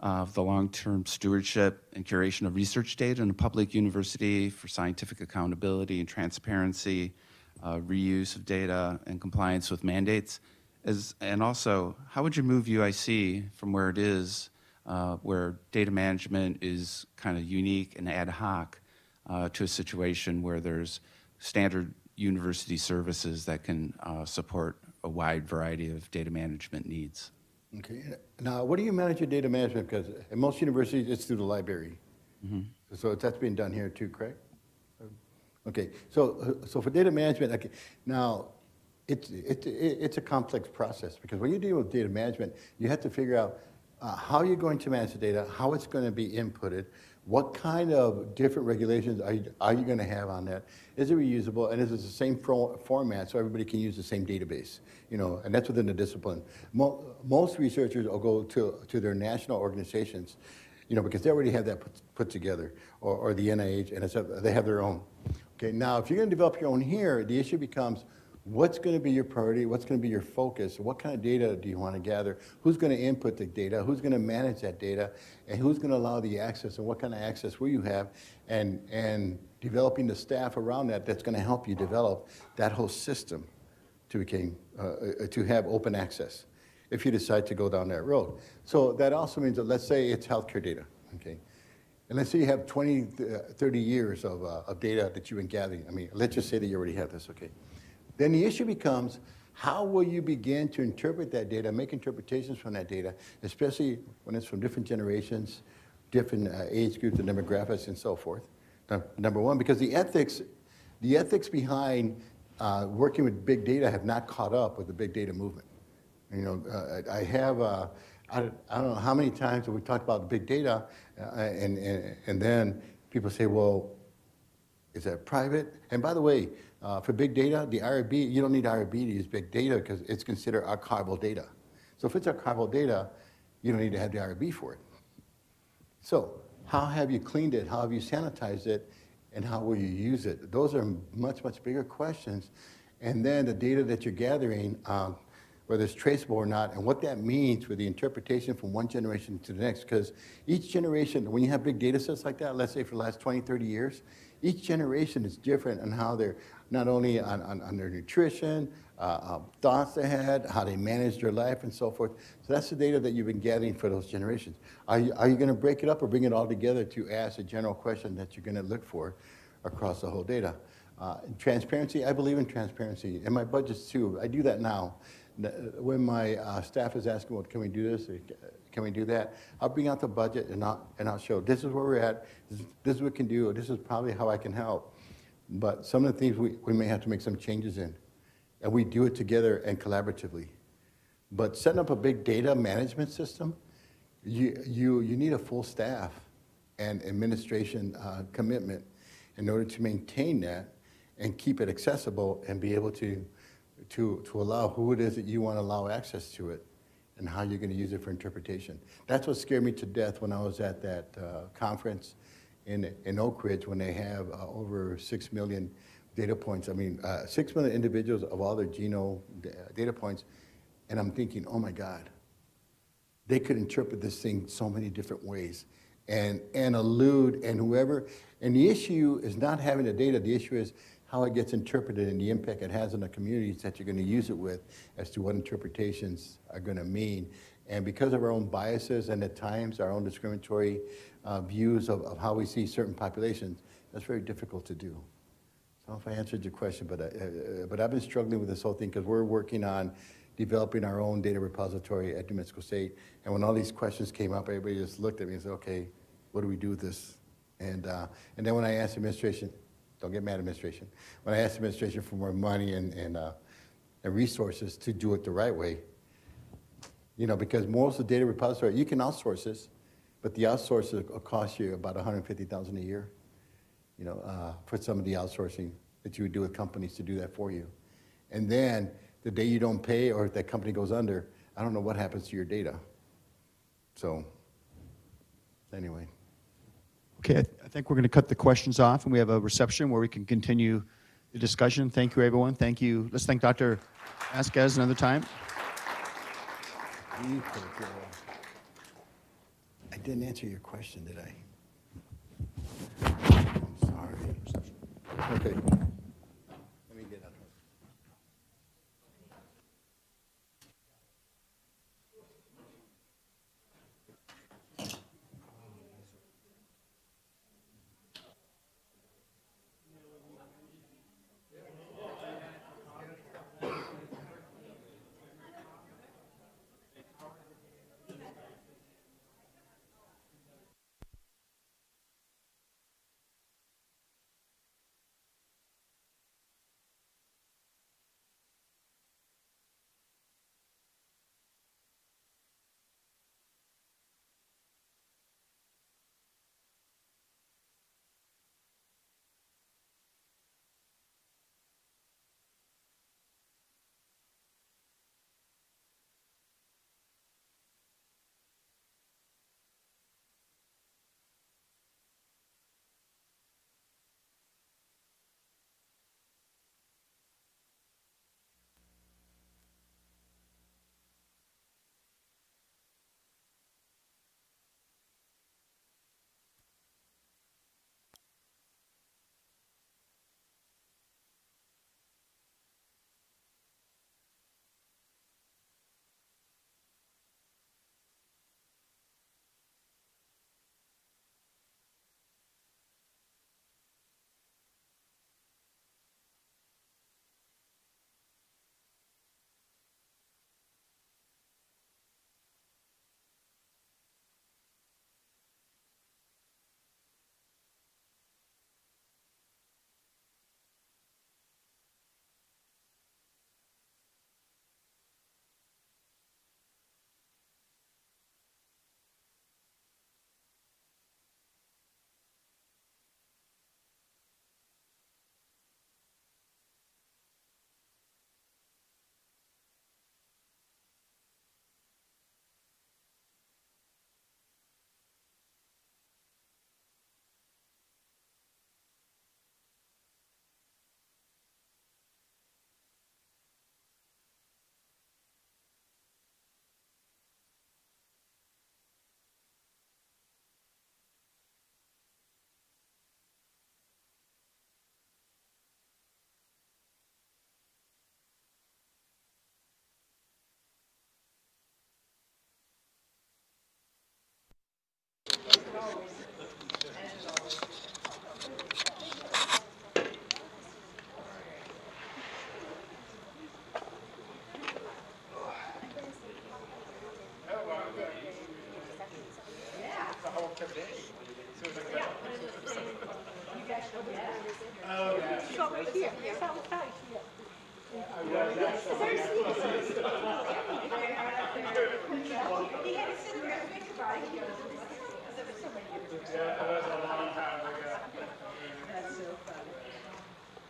[SPEAKER 7] of the long-term stewardship and curation of research data in a public university for scientific accountability and transparency, reuse of data, and compliance with mandates. And also, how would you move UIC from where it is, where data management is kind of unique and ad hoc, to a situation where there's standard university services that can support a wide variety of data management needs?
[SPEAKER 1] Okay. Now, what do you manage your data management? Because at most universities, it's through the library. So that's being done here too, correct? Okay. So for data management, okay, now it's a complex process because when you deal with data management, you have to figure out how you're going to manage the data, how it's going to be inputted, what kind of different regulations are you going to have on that? Is it reusable, and is it the same format so everybody can use the same database? You know, and that's within the discipline. Most researchers will go to their national organizations, you know, because they already have that put together, or the NIH, and they have their own. Okay, now if you're going to develop your own here, the issue becomes, what's going to be your priority? What's going to be your focus? What kind of data do you want to gather? Who's going to input the data? Who's going to manage that data? And who's going to allow the access? And what kind of access will you have? And developing the staff around that that's going to help you develop that whole system to have open access if you decide to go down that road. So that also means that, let's say it's healthcare data, okay? And let's say you have 20, 30 years of data that you've been gathering. I mean, let's just say that you already have this, okay? Then the issue becomes, how will you begin to interpret that data, make interpretations from that data, especially when it's from different generations, different age groups and demographics and so forth. Number one, because the ethics behind working with big data have not caught up with the big data movement. You know, I don't know how many times we talked about big data, and then people say, well, is that private? And by the way, for big data, the IRB, you don't need IRB to use big data because it's considered archival data. So if it's archival data, you don't need to have the IRB for it. So how have you cleaned it? How have you sanitized it? And how will you use it? Those are much, much bigger questions. And then the data that you're gathering, whether it's traceable or not, and what that means for the interpretation from one generation to the next. Because each generation, when you have big data sets like that, let's say for the last 20, 30 years, each generation is different on how they're, not only on their nutrition, thoughts they had, how they managed their life and so forth. So that's the data that you've been gathering for those generations. Are you going to break it up or bring it all together to ask a general question that you're going to look for across the whole data? Transparency, I believe in transparency. And my budgets too, I do that now. When my staff is asking, well, can we do this? Can we do that? I'll bring out the budget and I'll show, this is where we're at, this is what we can do, this is probably how I can help. But some of the things we may have to make some changes in. And we do it together and collaboratively. But setting up a big data management system, you need a full staff and administration commitment in order to maintain that and keep it accessible and be able to allow who it is that you want to allow access to it and how you're going to use it for interpretation. That's what scared me to death when I was at that conference in Oak Ridge when they have over 6 million data points. I mean, 6 million individuals of all their genome data points. And I'm thinking, oh my God, they could interpret this thing so many different ways and allude and whoever. And the issue is not having the data. The issue is how it gets interpreted and the impact it has on the communities that you're going to use it with as to what interpretations are going to mean. And because of our own biases and at times our own discriminatory views of how we see certain populations, that's very difficult to do. I don't know if I answered your question, but I've been struggling with this whole thing because we're working on developing our own data repository at New Mexico State. And when all these questions came up, everybody just looked at me and said, okay, what do we do with this? And then when I asked the administration, don't get mad, administration, when I asked the administration for more money and resources to do it the right way, you know, because most of the data repository, you can outsource this, but the outsource will cost you about $150,000 a year, you know, for some of the outsourcing that you would do with companies to do that for you. And then the day you don't pay or if that company goes under, I don't know what happens to your data. So anyway.
[SPEAKER 2] Okay, I think we're going to cut the questions off, and we have a reception where we can continue the discussion. Thank you, everyone. Thank you. Let's thank Dr. Vasquez another time.
[SPEAKER 1] I didn't answer your question, did I? I'm sorry. Okay. Let me get out.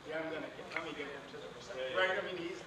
[SPEAKER 2] Yeah, I'm gonna get him to the right. I mean, he's